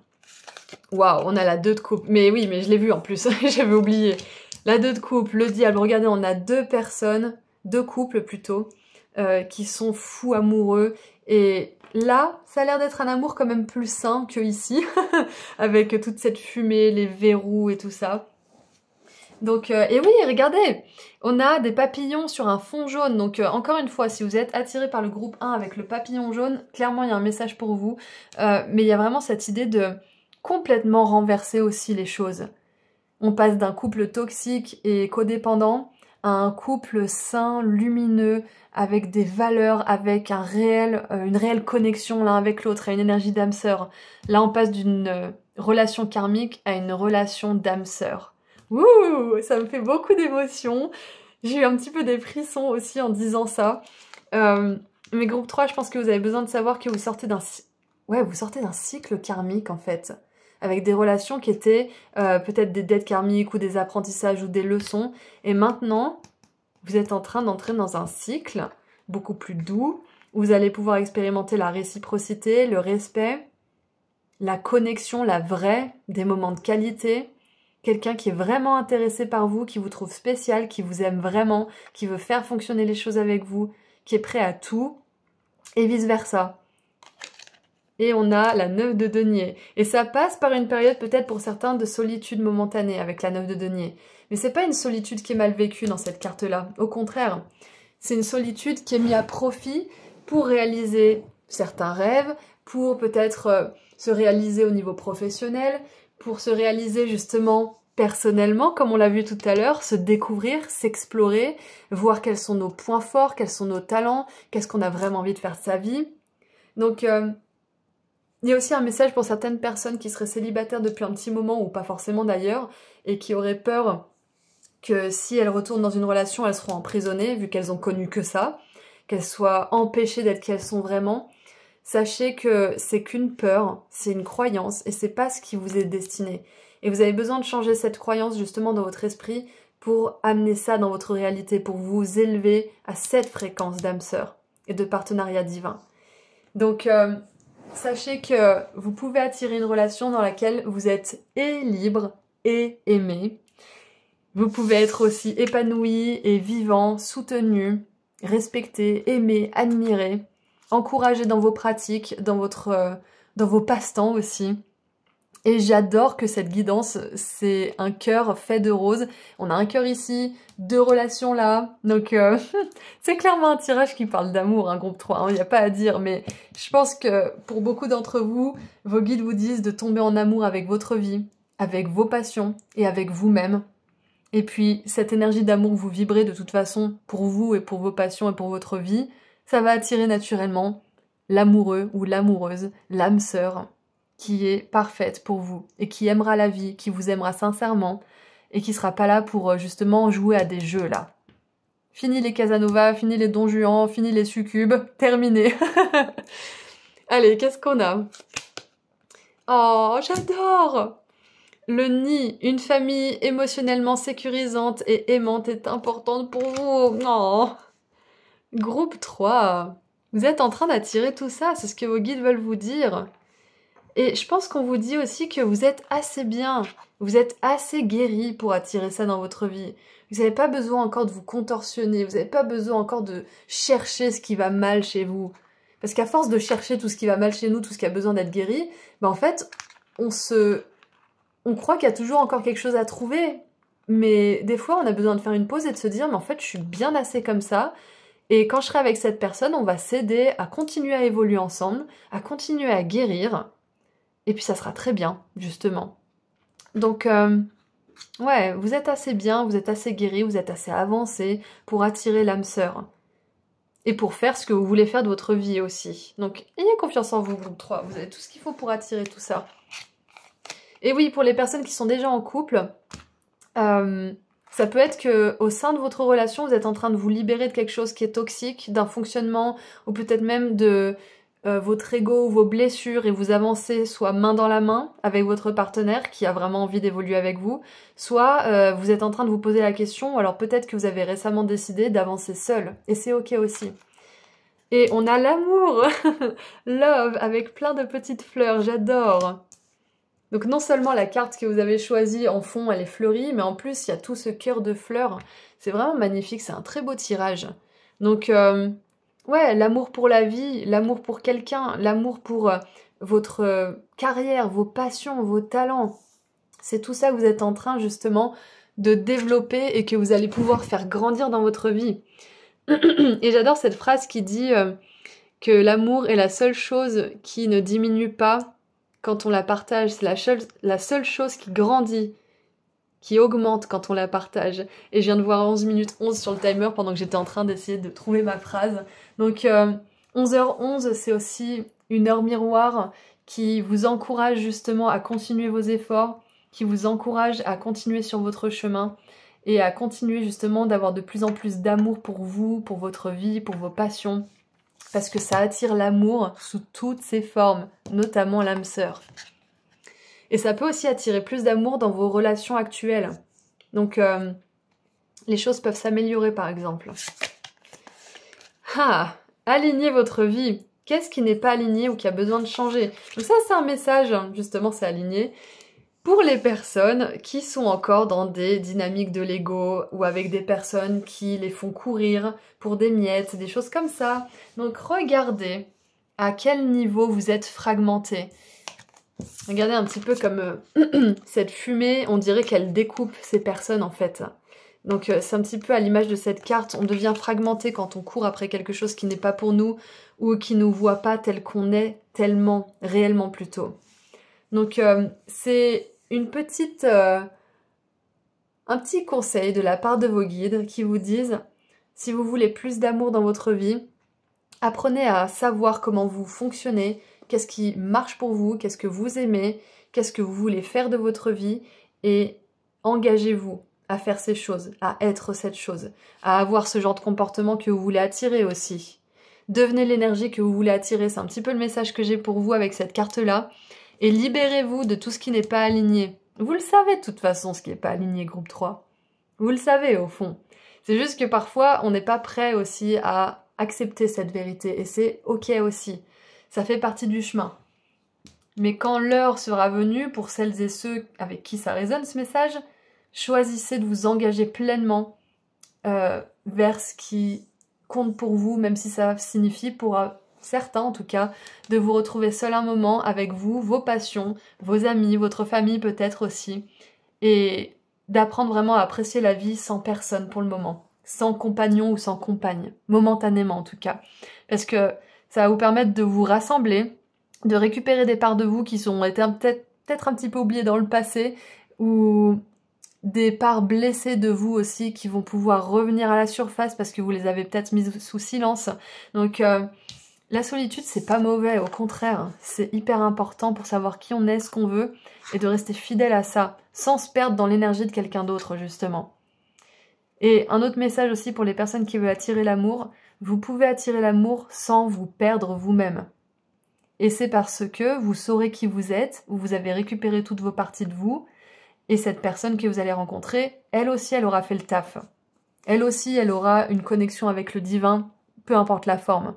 Waouh, on a la 2 de coupe. Mais oui, mais je l'ai vu en plus, j'avais oublié. La 2 de coupe, le diable. Regardez, on a 2 personnes, 2 couples plutôt, qui sont fous amoureux. Et là, ça a l'air d'être un amour quand même plus sain que ici, avec toute cette fumée, les verrous et tout ça. Donc, et oui, regardez, on a des papillons sur un fond jaune. Donc, encore une fois, si vous êtes attiré par le groupe 1 avec le papillon jaune, clairement, il y a un message pour vous. Mais il y a vraiment cette idée de complètement renverser aussi les choses. On passe d'un couple toxique et codépendant à un couple sain, lumineux, avec des valeurs, avec une réelle connexion l'un avec l'autre, à une énergie d'âme sœur. Là, on passe d'une relation karmique à une relation d'âme sœur. Ouh, ça me fait beaucoup d'émotions. J'ai eu un petit peu des frissons aussi en disant ça. Mais groupe 3, je pense que vous avez besoin de savoir que vous sortez d'un cycle karmique en fait. Avec des relations qui étaient peut-être des dettes karmiques ou des apprentissages ou des leçons. Et maintenant, vous êtes en train d'entrer dans un cycle beaucoup plus doux, où vous allez pouvoir expérimenter la réciprocité, le respect, la connexion, la vraie, des moments de qualité. Quelqu'un qui est vraiment intéressé par vous, qui vous trouve spécial, qui vous aime vraiment, qui veut faire fonctionner les choses avec vous, qui est prêt à tout, et vice-versa. Et on a la 9 de denier. Et ça passe par une période peut-être pour certains de solitude momentanée avec la 9 de denier. Mais c'est pas une solitude qui est mal vécue dans cette carte-là. Au contraire, c'est une solitude qui est mise à profit pour réaliser certains rêves, pour peut-être se réaliser au niveau professionnel, pour se réaliser justement personnellement, comme on l'a vu tout à l'heure, se découvrir, s'explorer, voir quels sont nos points forts, quels sont nos talents, qu'est-ce qu'on a vraiment envie de faire de sa vie. Donc, il y a aussi un message pour certaines personnes qui seraient célibataires depuis un petit moment, ou pas forcément d'ailleurs, et qui auraient peur que si elles retournent dans une relation, elles seront emprisonnées, vu qu'elles ont connu que ça, qu'elles soient empêchées d'être qui elles sont vraiment. Sachez que c'est qu'une peur, c'est une croyance, et c'est pas ce qui vous est destiné. Et vous avez besoin de changer cette croyance justement dans votre esprit pour amener ça dans votre réalité, pour vous élever à cette fréquence d'âme sœur et de partenariat divin. Donc, sachez que vous pouvez attirer une relation dans laquelle vous êtes et libre et aimé. Vous pouvez être aussi épanoui et vivant, soutenu, respecté, aimé, admiré, encouragé dans vos pratiques, dans vos passe-temps aussi. Et j'adore que cette guidance, c'est un cœur fait de roses. On a un cœur ici, 2 relations là. Donc c'est clairement un tirage qui parle d'amour, un groupe 3, il n'y a pas à dire. Mais je pense que pour beaucoup d'entre vous, vos guides vous disent de tomber en amour avec votre vie, avec vos passions et avec vous-même. Et puis cette énergie d'amour que vous vibrez de toute façon pour vous et pour vos passions et pour votre vie, ça va attirer naturellement l'amoureux ou l'amoureuse, l'âme sœur, qui est parfaite pour vous et qui aimera la vie, qui vous aimera sincèrement et qui sera pas là pour justement jouer à des jeux là. Fini les Casanova, fini les Don Juan, fini les succubes, terminé. Allez, qu'est-ce qu'on a? Oh, j'adore! Le nid, une famille émotionnellement sécurisante et aimante est importante pour vous. Oh. Groupe 3, vous êtes en train d'attirer tout ça, c'est ce que vos guides veulent vous dire. Et je pense qu'on vous dit aussi que vous êtes assez bien, vous êtes assez guéri pour attirer ça dans votre vie. Vous n'avez pas besoin encore de vous contorsionner, vous n'avez pas besoin encore de chercher ce qui va mal chez vous. Parce qu'à force de chercher tout ce qui va mal chez nous, tout ce qui a besoin d'être guéri, ben en fait, on croit qu'il y a toujours encore quelque chose à trouver. Mais des fois, on a besoin de faire une pause et de se dire, mais en fait, je suis bien assez comme ça. Et quand je serai avec cette personne, on va s'aider à continuer à évoluer ensemble, à continuer à guérir. Et puis ça sera très bien, justement. Donc, ouais, vous êtes assez bien, vous êtes assez guéri, vous êtes assez avancé pour attirer l'âme sœur. Et pour faire ce que vous voulez faire de votre vie aussi. Donc, ayez confiance en vous, groupe 3. Vous avez tout ce qu'il faut pour attirer tout ça. Et oui, pour les personnes qui sont déjà en couple, ça peut être que au sein de votre relation, vous êtes en train de vous libérer de quelque chose qui est toxique, d'un fonctionnement, ou peut-être même de votre ego ou vos blessures, et vous avancez soit main dans la main avec votre partenaire qui a vraiment envie d'évoluer avec vous, soit vous êtes en train de vous poser la question, ou alors peut-être que vous avez récemment décidé d'avancer seul, et c'est ok aussi. Et on a l'amour, love, avec plein de petites fleurs, j'adore. Donc non seulement la carte que vous avez choisie en fond, elle est fleurie, mais en plus il y a tout ce cœur de fleurs. C'est vraiment magnifique, c'est un très beau tirage. Donc ouais, l'amour pour la vie, l'amour pour quelqu'un, l'amour pour votre carrière, vos passions, vos talents. C'est tout ça que vous êtes en train justement de développer et que vous allez pouvoir faire grandir dans votre vie. Et j'adore cette phrase qui dit que l'amour est la seule chose qui ne diminue pas quand on la partage, c'est la seule chose qui grandit, qui augmente quand on la partage. Et je viens de voir 11 minutes 11 sur le timer pendant que j'étais en train d'essayer de trouver ma phrase. Donc 11h11, c'est aussi une heure miroir qui vous encourage justement à continuer vos efforts, qui vous encourage à continuer sur votre chemin et à continuer justement d'avoir de plus en plus d'amour pour vous, pour votre vie, pour vos passions. Parce que ça attire l'amour sous toutes ses formes, notamment l'âme sœur. Et ça peut aussi attirer plus d'amour dans vos relations actuelles. Donc, les choses peuvent s'améliorer, par exemple. Ah, alignez votre vie. Qu'est-ce qui n'est pas aligné ou qui a besoin de changer? Donc ça, c'est un message, justement, c'est aligné. Pour les personnes qui sont encore dans des dynamiques de l'ego ou avec des personnes qui les font courir pour des miettes, des choses comme ça. Donc regardez à quel niveau vous êtes fragmenté. Regardez un petit peu comme cette fumée, on dirait qu'elle découpe ces personnes en fait. Donc c'est un petit peu à l'image de cette carte, on devient fragmenté quand on court après quelque chose qui n'est pas pour nous ou qui ne nous voit pas tel qu'on est, tellement, réellement plutôt. Donc c'est une petite un petit conseil de la part de vos guides qui vous disent, si vous voulez plus d'amour dans votre vie, apprenez à savoir comment vous fonctionnez, qu'est-ce qui marche pour vous, qu'est-ce que vous aimez, qu'est-ce que vous voulez faire de votre vie et engagez-vous à faire ces choses, à être cette chose, à avoir ce genre de comportement que vous voulez attirer aussi. Devenez l'énergie que vous voulez attirer, c'est un petit peu le message que j'ai pour vous avec cette carte-là. Et libérez-vous de tout ce qui n'est pas aligné. Vous le savez de toute façon ce qui n'est pas aligné, groupe 3. Vous le savez au fond. C'est juste que parfois on n'est pas prêt aussi à accepter cette vérité et c'est ok aussi. Ça fait partie du chemin. Mais quand l'heure sera venue, pour celles et ceux avec qui ça résonne ce message, choisissez de vous engager pleinement vers ce qui compte pour vous, même si ça signifie pour certains en tout cas, de vous retrouver seul un moment avec vous, vos passions, vos amis, votre famille peut-être aussi, et d'apprendre vraiment à apprécier la vie sans personne pour le moment, sans compagnon ou sans compagne, momentanément en tout cas, parce que ça va vous permettre de vous rassembler, de récupérer des parts de vous qui sont été peut-être un petit peu oubliées dans le passé, ou des parts blessées de vous aussi qui vont pouvoir revenir à la surface parce que vous les avez peut-être mises sous silence. Donc la solitude c'est pas mauvais, au contraire, c'est hyper important pour savoir qui on est, ce qu'on veut et de rester fidèle à ça, sans se perdre dans l'énergie de quelqu'un d'autre justement. Et un autre message aussi pour les personnes qui veulent attirer l'amour, vous pouvez attirer l'amour sans vous perdre vous-même. Et c'est parce que vous saurez qui vous êtes, vous avez récupéré toutes vos parties de vous, et cette personne que vous allez rencontrer, elle aussi, elle aura fait le taf. Elle aussi, elle aura une connexion avec le divin, peu importe la forme.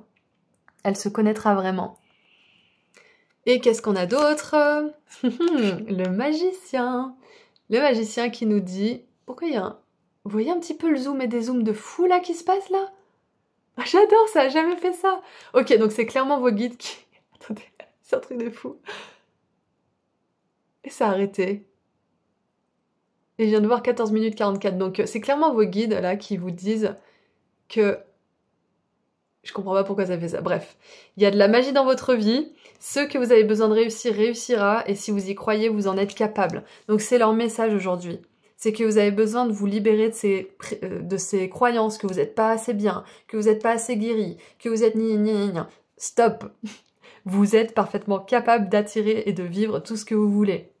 Elle se connaîtra vraiment. Et qu'est-ce qu'on a d'autre? Le magicien. Le magicien qui nous dit... Pourquoi il y a un... Vous voyez un petit peu le zoom et des zooms de fou là qui se passe là? J'adore ça, j'ai jamais fait ça. Ok, donc c'est clairement vos guides qui... Attendez, c'est un truc de fou. Et ça a arrêté. Et je viens de voir 14 minutes 44. Donc c'est clairement vos guides là qui vous disent que... Je comprends pas pourquoi ça fait ça. Bref, il y a de la magie dans votre vie. Ce que vous avez besoin de réussir, réussira. Et si vous y croyez, vous en êtes capable. Donc c'est leur message aujourd'hui. C'est que vous avez besoin de vous libérer de ces croyances, que vous n'êtes pas assez bien, que vous n'êtes pas assez guéri, que vous êtes ni. Stop. Vous êtes parfaitement capable d'attirer et de vivre tout ce que vous voulez.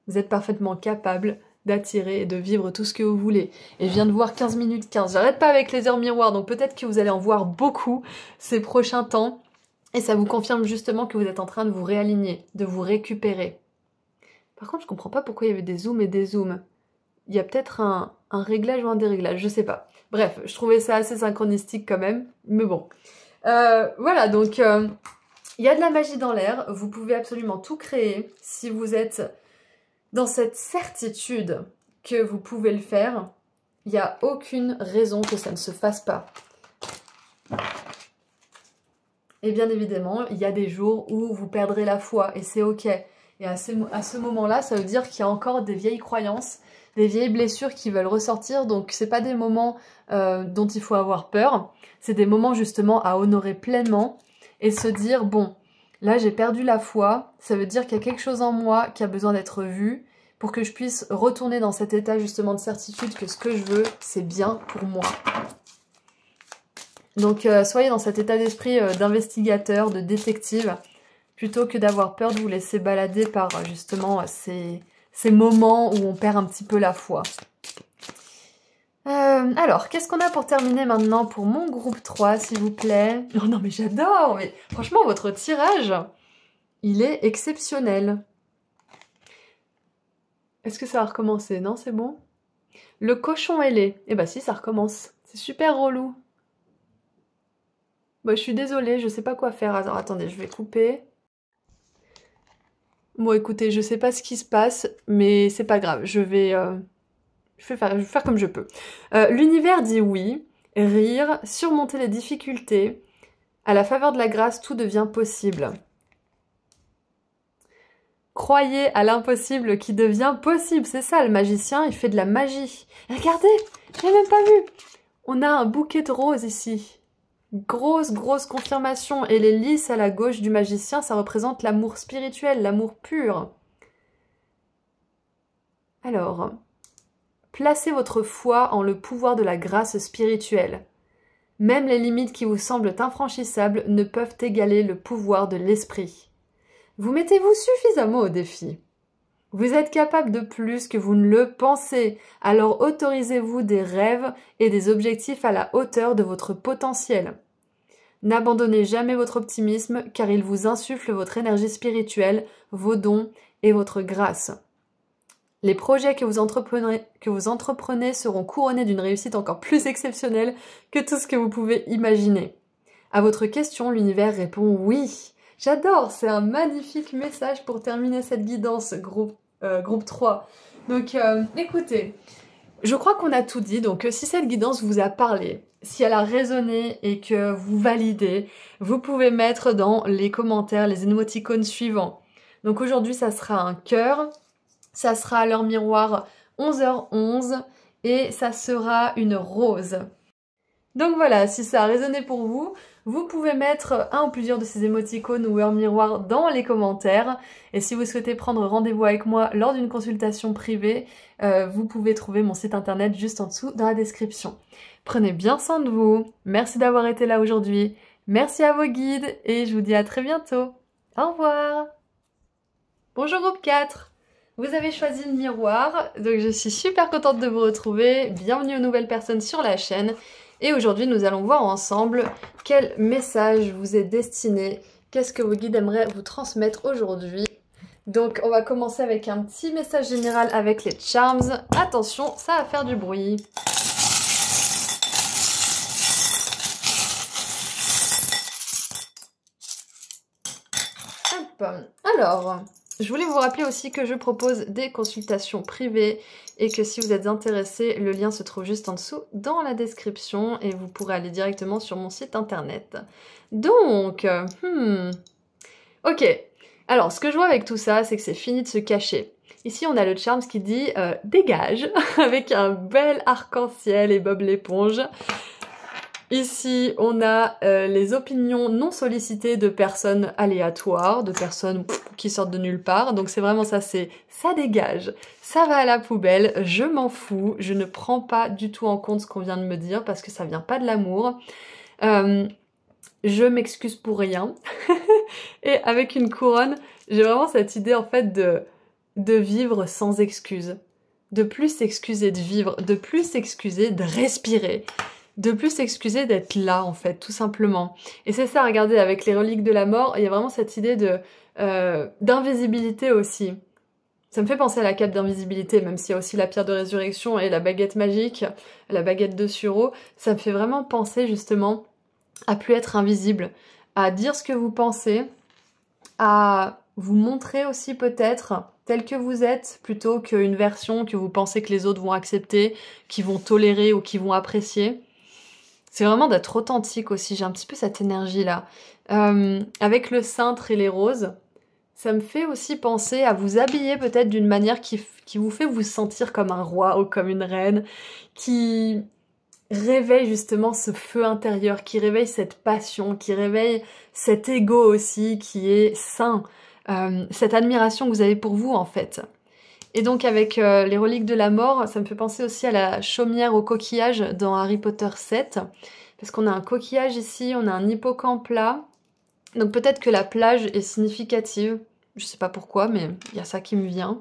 Vous êtes parfaitement capable d'attirer et de vivre tout ce que vous voulez. Et je viens de voir 15 minutes 15. J'arrête pas avec les heures miroirs, donc peut-être que vous allez en voir beaucoup ces prochains temps. Et ça vous confirme justement que vous êtes en train de vous réaligner, de vous récupérer. Par contre, je comprends pas pourquoi il y avait des zooms et des zooms. Il y a peut-être un réglage ou un déréglage, je sais pas. Bref, je trouvais ça assez synchronistique quand même, mais bon. Voilà, donc il y a de la magie dans l'air. Vous pouvez absolument tout créer si vous êtes... dans cette certitude que vous pouvez le faire, il n'y a aucune raison que ça ne se fasse pas. Et bien évidemment, il y a des jours où vous perdrez la foi et c'est ok. Et à ce moment-là, ça veut dire qu'il y a encore des vieilles croyances, des vieilles blessures qui veulent ressortir. Donc c'est pas des moments dont il faut avoir peur. C'est des moments justement à honorer pleinement et se dire bon, là j'ai perdu la foi, ça veut dire qu'il y a quelque chose en moi qui a besoin d'être vu pour que je puisse retourner dans cet état justement de certitude que ce que je veux, c'est bien pour moi. Donc soyez dans cet état d'esprit d'investigateur, de détective, plutôt que d'avoir peur de vous laisser balader par justement ces moments où on perd un petit peu la foi. Alors, qu'est-ce qu'on a pour terminer maintenant pour mon groupe 3, s'il vous plaît? Oh non, mais j'adore! Mais franchement, votre tirage, il est exceptionnel. Est-ce que ça va recommencer? Non, c'est bon? Le cochon ailé. Eh ben si, ça recommence. C'est super relou. Bon, je suis désolée, je sais pas quoi faire. Alors, attendez, je vais couper. Bon, écoutez, je sais pas ce qui se passe, mais c'est pas grave. Je vais faire comme je peux. L'univers dit oui, rire, surmonter les difficultés. À la faveur de la grâce, tout devient possible. Croyez à l'impossible qui devient possible. C'est ça, le magicien, il fait de la magie. Et regardez, j'ai même pas vu. On a un bouquet de roses ici. Grosse confirmation. Et les lys à la gauche du magicien, ça représente l'amour spirituel, l'amour pur. Alors, Placez votre foi en le pouvoir de la grâce spirituelle. Même les limites qui vous semblent infranchissables ne peuvent égaler le pouvoir de l'esprit. Vous mettez-vous suffisamment au défi. Vous êtes capable de plus que vous ne le pensez, alors autorisez-vous des rêves et des objectifs à la hauteur de votre potentiel. N'abandonnez jamais votre optimisme car il vous insuffle votre énergie spirituelle, vos dons et votre grâce. Les projets que vous entreprenez seront couronnés d'une réussite encore plus exceptionnelle que tout ce que vous pouvez imaginer. À votre question, l'univers répond oui. J'adore, c'est un magnifique message pour terminer cette guidance groupe 3. Donc écoutez, je crois qu'on a tout dit, donc si cette guidance vous a parlé, si elle a résonné et que vous validez, vous pouvez mettre dans les commentaires les émoticônes suivants. Donc aujourd'hui, ça sera un cœur, ça sera à l'heure miroir 11h11 et ça sera une rose. Donc voilà, si ça a résonné pour vous, vous pouvez mettre un ou plusieurs de ces émoticônes ou heure miroir dans les commentaires. Et si vous souhaitez prendre rendez-vous avec moi lors d'une consultation privée, vous pouvez trouver mon site internet juste en dessous dans la description. Prenez bien soin de vous. Merci d'avoir été là aujourd'hui. Merci à vos guides et je vous dis à très bientôt. Au revoir. Bonjour groupe 4. Vous avez choisi le miroir, donc je suis super contente de vous retrouver. Bienvenue aux nouvelles personnes sur la chaîne. Et aujourd'hui, nous allons voir ensemble quel message vous est destiné, qu'est-ce que vos guides aimeraient vous transmettre aujourd'hui. Donc, on va commencer avec un petit message général avec les charms. Attention, ça va faire du bruit. Hop. Alors, je voulais vous rappeler aussi que je propose des consultations privées et que si vous êtes intéressé, le lien se trouve juste en dessous dans la description et vous pourrez aller directement sur mon site internet. Donc, ok. Alors, ce que je vois avec tout ça, c'est que c'est fini de se cacher. Ici, on a le charms qui dit « dégage » avec un bel arc-en-ciel et Bob l'éponge. Ici, on a les opinions non sollicitées de personnes aléatoires, de personnes qui sortent de nulle part. Donc c'est vraiment ça, c'est ça dégage, ça va à la poubelle, je m'en fous, je ne prends pas du tout en compte ce qu'on vient de me dire parce que ça vient pas de l'amour. Je m'excuse pour rien. Et avec une couronne, j'ai vraiment cette idée en fait de vivre sans excuse. De plus s'excuser de vivre, de plus s'excuser de respirer. De plus s'excuser d'être là, en fait, tout simplement. Et c'est ça, regardez, avec les reliques de la mort, il y a vraiment cette idée d'invisibilité aussi. Ça me fait penser à la cape d'invisibilité, même s'il y a aussi la pierre de résurrection et la baguette magique, la baguette de Suro. Ça me fait vraiment penser, justement, à plus être invisible, à dire ce que vous pensez, à vous montrer aussi peut-être tel que vous êtes, plutôt qu'une version que vous pensez que les autres vont accepter, qui vont tolérer ou qui vont apprécier. C'est vraiment d'être authentique aussi, j'ai un petit peu cette énergie-là. Avec le cintre et les roses, ça me fait aussi penser à vous habiller peut-être d'une manière qui vous fait vous sentir comme un roi ou comme une reine, qui réveille justement ce feu intérieur, qui réveille cette passion, qui réveille cet ego aussi qui est sain, cette admiration que vous avez pour vous en fait. Et donc avec les reliques de la mort, ça me fait penser aussi à la chaumière au coquillage dans Harry Potter 7. Parce qu'on a un coquillage ici, on a un hippocampe là. Donc peut-être que la plage est significative. Je sais pas pourquoi, mais il y a ça qui me vient.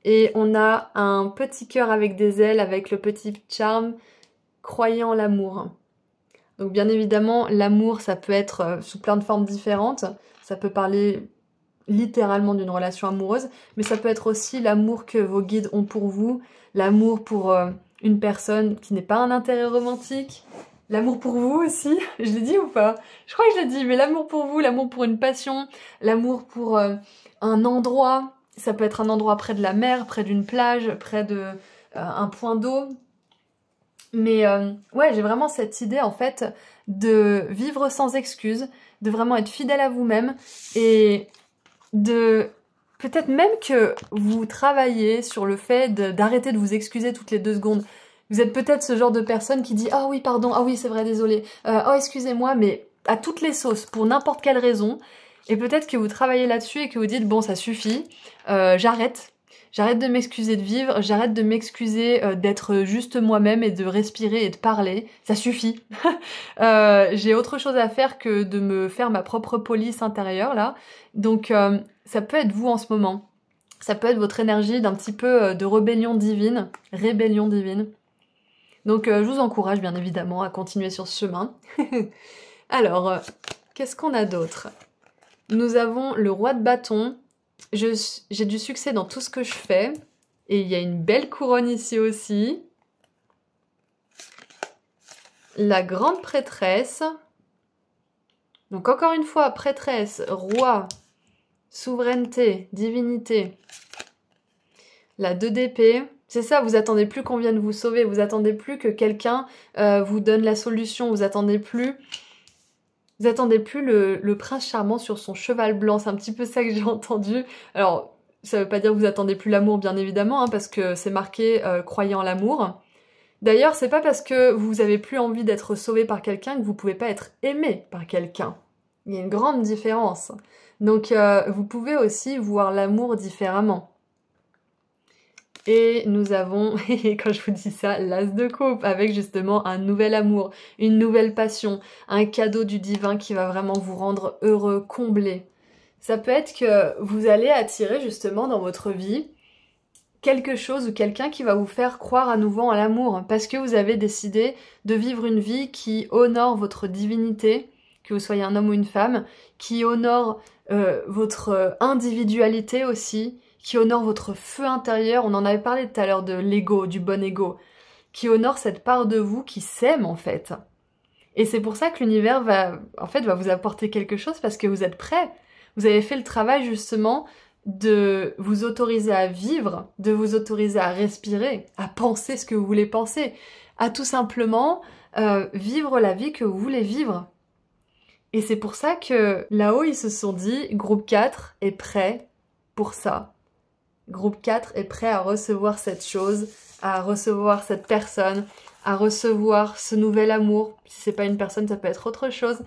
Et on a un petit cœur avec des ailes, avec le petit charme croyant l'amour. Donc bien évidemment, l'amour, ça peut être sous plein de formes différentes. Ça peut parler littéralement d'une relation amoureuse, mais ça peut être aussi l'amour que vos guides ont pour vous, l'amour pour une personne qui n'est pas un intérêt romantique, l'amour pour vous aussi, je l'ai dit ou pas? Je crois que je l'ai dit, mais l'amour pour vous, l'amour pour une passion, l'amour pour un endroit, ça peut être un endroit près de la mer, près d'une plage, près d'un point d'eau. Mais ouais, j'ai vraiment cette idée en fait de vivre sans excuse, de vraiment être fidèle à vous-même et de peut-être même que vous travaillez sur le fait d'arrêter de vous excuser toutes les 2 secondes. Vous êtes peut-être ce genre de personne qui dit « Ah oui, pardon, ah oui, c'est vrai, désolé, oh excusez-moi », mais à toutes les sauces, pour n'importe quelle raison. Et peut-être que vous travaillez là-dessus et que vous dites « Bon, ça suffit, j'arrête ». J'arrête de m'excuser de vivre, j'arrête de m'excuser d'être juste moi-même et de respirer et de parler. Ça suffit. J'ai autre chose à faire que de me faire ma propre police intérieure, là. Donc, ça peut être vous en ce moment. Ça peut être votre énergie d'un petit peu de rébellion divine. Rébellion divine. Donc, je vous encourage, bien évidemment, à continuer sur ce chemin. Alors, qu'est-ce qu'on a d'autre? Nous avons le roi de bâton. J'ai du succès dans tout ce que je fais. Et il y a une belle couronne ici aussi. La grande prêtresse. Donc encore une fois, prêtresse, roi, souveraineté, divinité. La 2 d'épée. C'est ça, vous attendez plus qu'on vienne vous sauver. Vous attendez plus que quelqu'un vous donne la solution. Vous attendez plus le prince charmant sur son cheval blanc. C'est un petit peu ça que j'ai entendu. Alors, ça veut pas dire que vous attendez plus l'amour, bien évidemment, hein, parce que c'est marqué croyez en l'amour. D'ailleurs, c'est pas parce que vous avez plus envie d'être sauvé par quelqu'un que vous pouvez pas être aimé par quelqu'un. Il y a une grande différence. Donc, vous pouvez aussi voir l'amour différemment. Et nous avons, quand je vous dis ça, l'as de coupe, avec justement un nouvel amour, une nouvelle passion, un cadeau du divin qui va vraiment vous rendre heureux, comblé. Ça peut être que vous allez attirer justement dans votre vie quelque chose ou quelqu'un qui va vous faire croire à nouveau en l'amour, parce que vous avez décidé de vivre une vie qui honore votre divinité, que vous soyez un homme ou une femme, qui honore votre individualité aussi, qui honore votre feu intérieur. On en avait parlé tout à l'heure de l'ego, du bon ego, qui honore cette part de vous qui s'aime en fait. Et c'est pour ça que l'univers va vous apporter quelque chose parce que vous êtes prêt. Vous avez fait le travail justement de vous autoriser à vivre, de vous autoriser à respirer, à penser ce que vous voulez penser, à tout simplement vivre la vie que vous voulez vivre. Et c'est pour ça que là-haut, ils se sont dit, groupe 4 est prêt pour ça. Groupe 4 est prêt à recevoir cette chose, à recevoir cette personne, à recevoir ce nouvel amour. Si c'est pas une personne, ça peut être autre chose.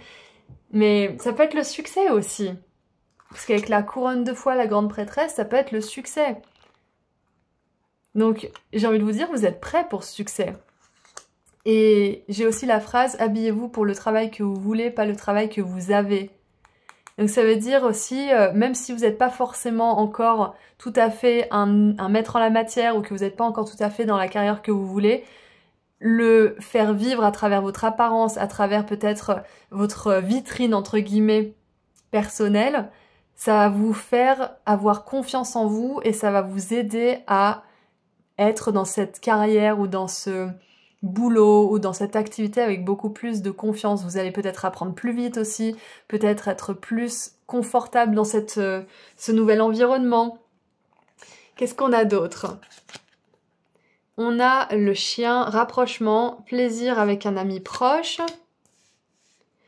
Mais ça peut être le succès aussi. Parce qu'avec la couronne de foi, la grande prêtresse, ça peut être le succès. Donc, j'ai envie de vous dire, vous êtes prêts pour ce succès. Et j'ai aussi la phrase, habillez-vous pour le travail que vous voulez, pas le travail que vous avez. Donc ça veut dire aussi, même si vous n'êtes pas forcément encore tout à fait un maître en la matière ou que vous n'êtes pas encore tout à fait dans la carrière que vous voulez, le faire vivre à travers votre apparence, à travers peut-être votre vitrine entre guillemets personnelle, ça va vous faire avoir confiance en vous et ça va vous aider à être dans cette carrière ou dans ce boulot ou dans cette activité avec beaucoup plus de confiance. Vous allez peut-être apprendre plus vite aussi, peut-être être plus confortable dans ce nouvel environnement. Qu'est-ce qu'on a d'autre? On a le chien, rapprochement, plaisir avec un ami proche.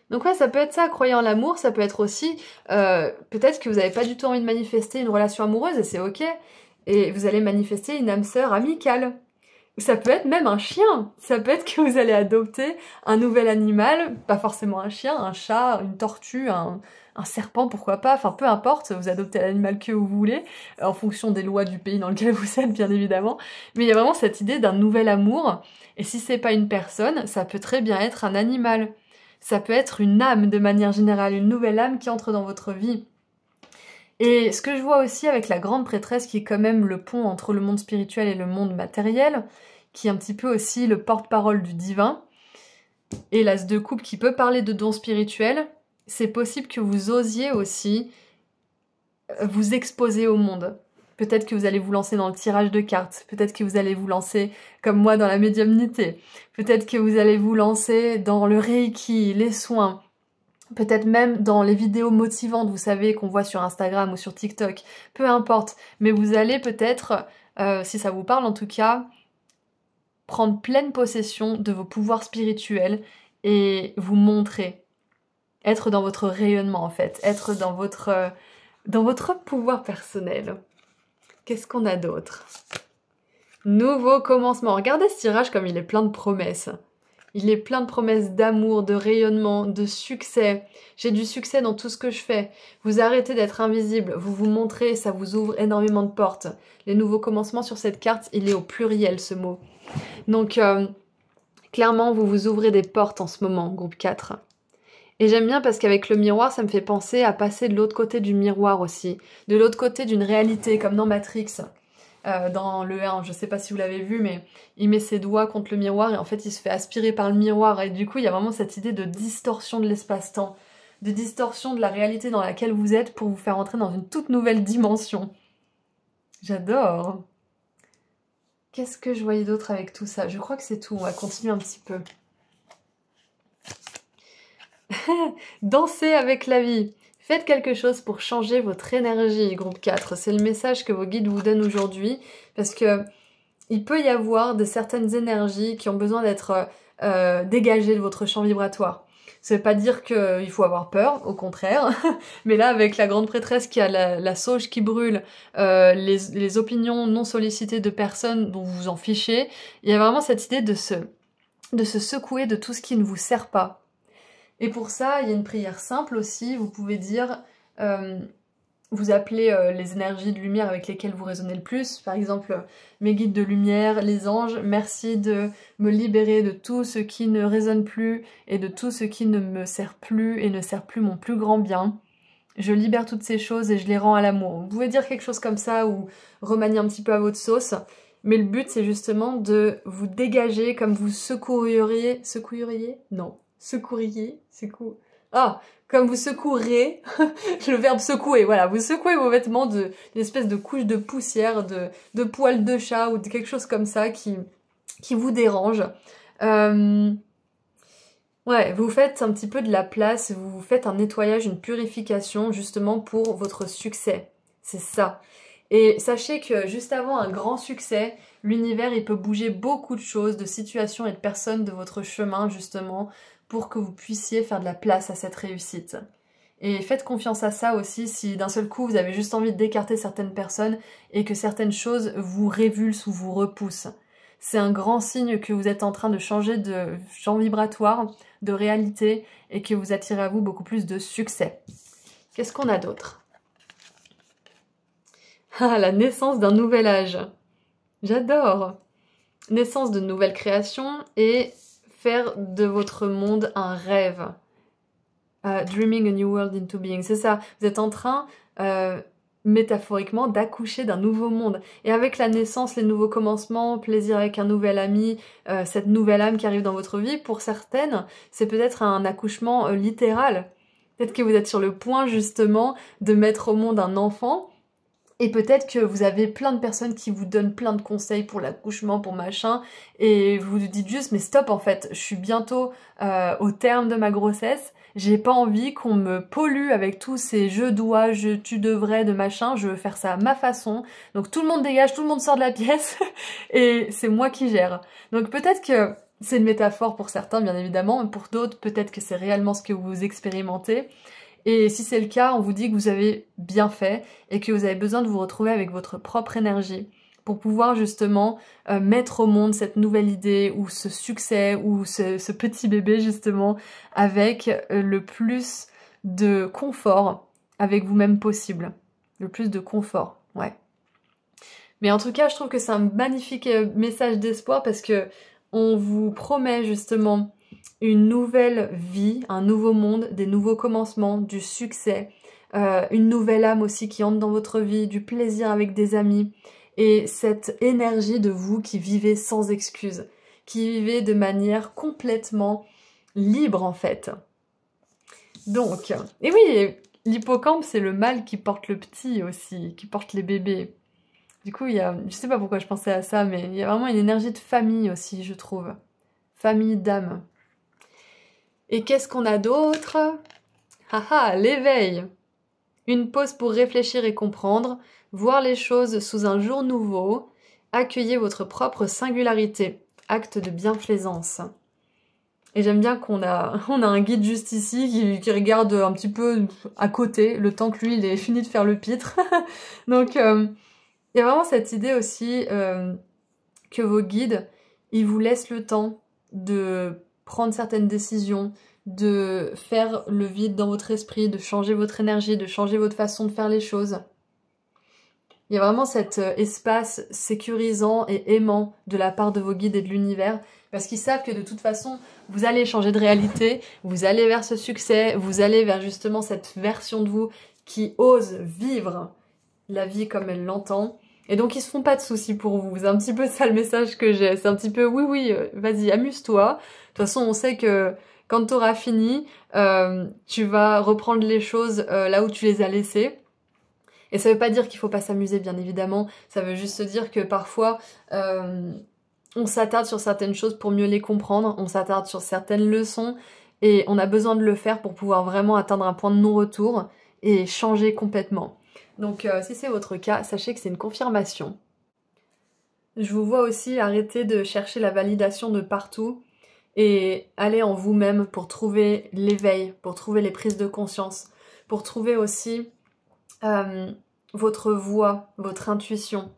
Donc ouais, ça peut être ça, croyant en l'amour, ça peut être aussi, peut-être que vous n'avez pas du tout envie de manifester une relation amoureuse et c'est ok, et vous allez manifester une âme sœur amicale. Ça peut être même un chien, ça peut être que vous allez adopter un nouvel animal, pas forcément un chien, un chat, une tortue, un serpent, pourquoi pas, enfin peu importe, vous adoptez l'animal que vous voulez, en fonction des lois du pays dans lequel vous êtes bien évidemment, mais il y a vraiment cette idée d'un nouvel amour, et si c'est pas une personne, ça peut très bien être un animal. Ça peut être une âme de manière générale, une nouvelle âme qui entre dans votre vie. Et ce que je vois aussi avec la grande prêtresse qui est quand même le pont entre le monde spirituel et le monde matériel, qui est un petit peu aussi le porte-parole du divin, et l'as de coupe qui peut parler de dons spirituels, c'est possible que vous osiez aussi vous exposer au monde. Peut-être que vous allez vous lancer dans le tirage de cartes, peut-être que vous allez vous lancer, comme moi, dans la médiumnité, peut-être que vous allez vous lancer dans le reiki, les soins, peut-être même dans les vidéos motivantes, vous savez, qu'on voit sur Instagram ou sur TikTok, peu importe, mais vous allez peut-être, si ça vous parle en tout cas, prendre pleine possession de vos pouvoirs spirituels et vous montrer, être dans votre rayonnement en fait, être dans votre pouvoir personnel. Qu'est-ce qu'on a d'autre? Nouveau commencement. Regardez ce tirage comme il est plein de promesses. Il est plein de promesses d'amour, de rayonnement, de succès. J'ai du succès dans tout ce que je fais. Vous arrêtez d'être invisible, vous vous montrez, ça vous ouvre énormément de portes. Les nouveaux commencements sur cette carte, il est au pluriel ce mot. Donc, clairement, vous vous ouvrez des portes en ce moment, groupe 4. Et j'aime bien parce qu'avec le miroir, ça me fait penser à passer de l'autre côté du miroir aussi. De l'autre côté d'une réalité, comme dans Matrix. Dans le 1, je sais pas si vous l'avez vu, mais il met ses doigts contre le miroir et en fait il se fait aspirer par le miroir et du coup il y a vraiment cette idée de distorsion de l'espace-temps, de distorsion de la réalité dans laquelle vous êtes pour vous faire entrer dans une toute nouvelle dimension. J'adore. Qu'est-ce que je voyais d'autre avec tout ça? Je crois que c'est tout, on va continuer un petit peu. Danser avec la vie. Faites quelque chose pour changer votre énergie, groupe 4. C'est le message que vos guides vous donnent aujourd'hui. Parce que il peut y avoir de certaines énergies qui ont besoin d'être dégagées de votre champ vibratoire. Ça veut pas dire qu'il faut avoir peur, au contraire. Mais là, avec la grande prêtresse qui a la sauge qui brûle, les opinions non sollicitées de personnes dont vous vous en fichez, il y a vraiment cette idée de se secouer de tout ce qui ne vous sert pas. Et pour ça, il y a une prière simple aussi. Vous pouvez dire, vous appelez les énergies de lumière avec lesquelles vous résonnez le plus. Par exemple, mes guides de lumière, les anges, merci de me libérer de tout ce qui ne résonne plus et de tout ce qui ne me sert plus et ne sert plus mon plus grand bien. Je libère toutes ces choses et je les rends à l'amour. Vous pouvez dire quelque chose comme ça ou remanier un petit peu à votre sauce. Mais le but, c'est justement de vous dégager comme vous secouriez... Secouriez? Non. Secouriez, comme vous secourez, le verbe secouer, voilà, vous secouez vos vêtements d'une espèce de couche de poussière, de poils de chat ou de quelque chose comme ça qui vous dérange. Ouais, vous faites un petit peu de la place, vous faites un nettoyage, une purification justement pour votre succès, c'est ça. Et sachez que juste avant un grand succès, l'univers il peut bouger beaucoup de choses, de situations et de personnes de votre chemin justement, pour que vous puissiez faire de la place à cette réussite. Et faites confiance à ça aussi si d'un seul coup vous avez juste envie d'écarter certaines personnes et que certaines choses vous révulsent ou vous repoussent. C'est un grand signe que vous êtes en train de changer de champ vibratoire, de réalité et que vous attirez à vous beaucoup plus de succès. Qu'est-ce qu'on a d'autre? Ah, la naissance d'un nouvel âge. J'adore. Naissance de nouvelles créations et faire de votre monde un rêve. Dreaming a new world into being. C'est ça. Vous êtes en train, métaphoriquement, d'accoucher d'un nouveau monde. Et avec la naissance, les nouveaux commencements, plaisir avec un nouvel ami, cette nouvelle âme qui arrive dans votre vie, pour certaines, c'est peut-être un accouchement littéral. Peut-être que vous êtes sur le point, justement, de mettre au monde un enfant. Et peut-être que vous avez plein de personnes qui vous donnent plein de conseils pour l'accouchement, pour machin, et vous vous dites juste, mais stop en fait, je suis bientôt au terme de ma grossesse, j'ai pas envie qu'on me pollue avec tous ces je dois, tu devrais de machin, je veux faire ça à ma façon. Donc tout le monde dégage, tout le monde sort de la pièce, et c'est moi qui gère. Donc peut-être que c'est une métaphore pour certains, bien évidemment, mais pour d'autres, peut-être que c'est réellement ce que vous expérimentez. Et si c'est le cas, on vous dit que vous avez bien fait et que vous avez besoin de vous retrouver avec votre propre énergie pour pouvoir justement mettre au monde cette nouvelle idée ou ce succès ou ce petit bébé justement avec le plus de confort avec vous-même possible. Le plus de confort, ouais. Mais en tout cas, je trouve que c'est un magnifique message d'espoir parce que on vous promet justement une nouvelle vie, un nouveau monde, des nouveaux commencements, du succès, une nouvelle âme aussi qui entre dans votre vie, du plaisir avec des amis, et cette énergie de vous qui vivez sans excuse, qui vivez de manière complètement libre en fait. Donc, et oui, l'hippocampe c'est le mâle qui porte le petit aussi, qui porte les bébés. Du coup, je sais pas pourquoi je pensais à ça, mais il y a vraiment une énergie de famille aussi, je trouve. Famille d'âme. Et qu'est-ce qu'on a d'autre? Haha, l'éveil. Une pause pour réfléchir et comprendre, voir les choses sous un jour nouveau, accueillez votre propre singularité, acte de bienfaisance. Et j'aime bien qu'on a un guide juste ici qui regarde un petit peu à côté, le temps que lui il ait fini de faire le pitre. Donc il y a vraiment cette idée aussi que vos guides, ils vous laissent le temps de prendre certaines décisions, de faire le vide dans votre esprit, de changer votre énergie, de changer votre façon de faire les choses. Il y a vraiment cet espace sécurisant et aimant de la part de vos guides et de l'univers, parce qu'ils savent que de toute façon, vous allez changer de réalité, vous allez vers ce succès, vous allez vers justement cette version de vous qui ose vivre la vie comme elle l'entend. Et donc ils se font pas de soucis pour vous. C'est un petit peu ça le message que j'ai. C'est un petit peu oui, vas-y, amuse-toi. De toute façon, on sait que quand tu auras fini, tu vas reprendre les choses là où tu les as laissées. Et ça veut pas dire qu'il faut pas s'amuser, bien évidemment. Ça veut juste dire que parfois, on s'attarde sur certaines choses pour mieux les comprendre. On s'attarde sur certaines leçons. Et on a besoin de le faire pour pouvoir vraiment atteindre un point de non-retour et changer complètement. Donc si c'est votre cas, sachez que c'est une confirmation. Je vous vois aussi arrêter de chercher la validation de partout et aller en vous-même pour trouver l'éveil, pour trouver les prises de conscience, pour trouver aussi votre voix, votre intuition.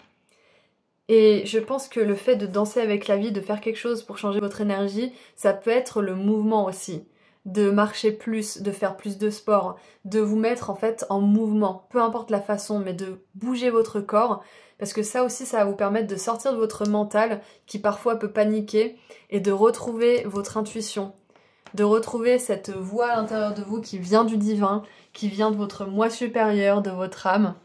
Et je pense que le fait de danser avec la vie, de faire quelque chose pour changer votre énergie, ça peut être le mouvement aussi. De marcher plus, de faire plus de sport, de vous mettre en fait en mouvement, peu importe la façon, mais de bouger votre corps, parce que ça aussi, ça va vous permettre de sortir de votre mental qui parfois peut paniquer et de retrouver votre intuition, de retrouver cette voix à l'intérieur de vous qui vient du divin, qui vient de votre moi supérieur, de votre âme,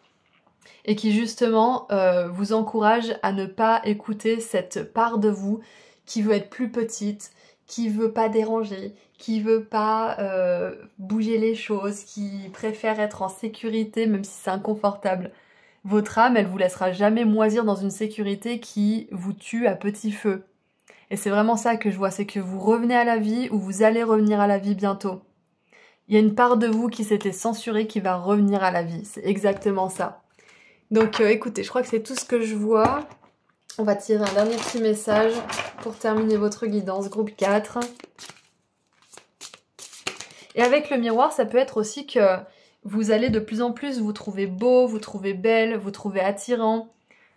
et qui justement vous encourage à ne pas écouter cette part de vous qui veut être plus petite, qui veut pas déranger, qui veut pas bouger les choses, qui préfère être en sécurité même si c'est inconfortable. Votre âme, elle vous laissera jamais moisir dans une sécurité qui vous tue à petit feu. Et c'est vraiment ça que je vois, c'est que vous revenez à la vie ou vous allez revenir à la vie bientôt. Il y a une part de vous qui s'était censurée qui va revenir à la vie, c'est exactement ça. Donc écoutez, je crois que c'est tout ce que je vois. On va tirer un dernier petit message pour terminer votre guidance, groupe 4. Et avec le miroir, ça peut être aussi que vous allez de plus en plus vous trouver beau, vous trouver belle, vous trouver attirant.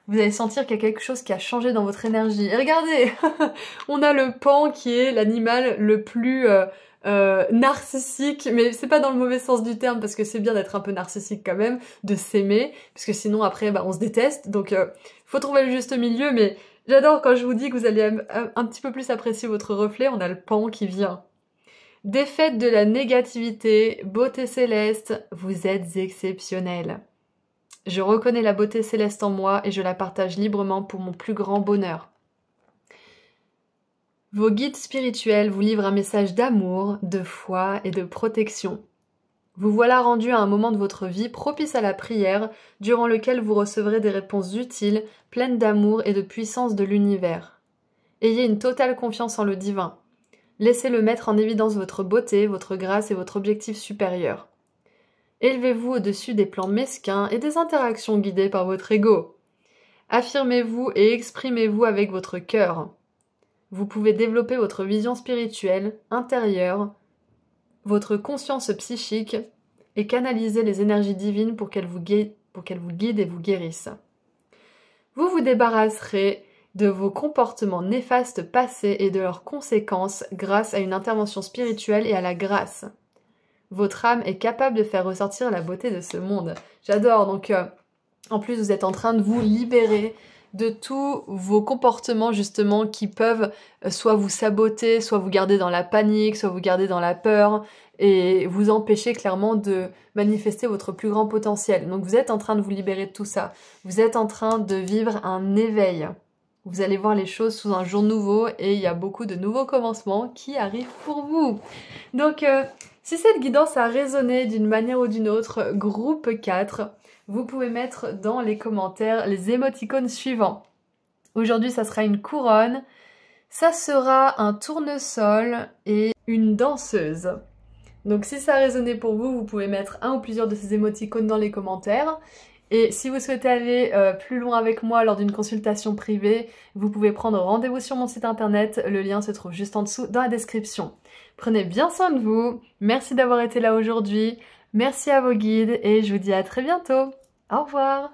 Vous allez sentir qu'il y a quelque chose qui a changé dans votre énergie. Et regardez, on a le pan qui est l'animal le plus narcissique, mais c'est pas dans le mauvais sens du terme parce que c'est bien d'être un peu narcissique quand même, de s'aimer, parce que sinon après on se déteste, donc faut trouver le juste milieu, mais j'adore quand je vous dis que vous allez un petit peu plus apprécier votre reflet. On a le pan qui vient. Défaite de la négativité, beauté céleste, vous êtes exceptionnel. Je reconnais la beauté céleste en moi et je la partage librement pour mon plus grand bonheur. Vos guides spirituels vous livrent un message d'amour, de foi et de protection. Vous voilà rendu à un moment de votre vie propice à la prière, durant lequel vous recevrez des réponses utiles, pleines d'amour et de puissance de l'univers. Ayez une totale confiance en le divin. Laissez-le mettre en évidence votre beauté, votre grâce et votre objectif supérieur. Élevez-vous au-dessus des plans mesquins et des interactions guidées par votre ego. Affirmez-vous et exprimez-vous avec votre cœur. Vous pouvez développer votre vision spirituelle, intérieure, votre conscience psychique et canaliser les énergies divines pour qu'elles vous guident et vous guérissent. Vous vous débarrasserez de vos comportements néfastes passés et de leurs conséquences grâce à une intervention spirituelle et à la grâce. Votre âme est capable de faire ressortir la beauté de ce monde. J'adore, donc en plus vous êtes en train de vous libérer de tous vos comportements justement qui peuvent soit vous saboter, soit vous garder dans la panique, soit vous garder dans la peur et vous empêcher clairement de manifester votre plus grand potentiel. Donc vous êtes en train de vous libérer de tout ça. Vous êtes en train de vivre un éveil. Vous allez voir les choses sous un jour nouveau et il y a beaucoup de nouveaux commencements qui arrivent pour vous. Donc si cette guidance a résonné d'une manière ou d'une autre, groupe 4, vous pouvez mettre dans les commentaires les émoticônes suivants. Aujourd'hui, ça sera une couronne, ça sera un tournesol et une danseuse. Donc si ça a résonné pour vous, vous pouvez mettre un ou plusieurs de ces émoticônes dans les commentaires. Et si vous souhaitez aller plus loin avec moi lors d'une consultation privée, vous pouvez prendre rendez-vous sur mon site internet. Le lien se trouve juste en dessous dans la description. Prenez bien soin de vous. Merci d'avoir été là aujourd'hui. Merci à vos guides et je vous dis à très bientôt. Au revoir.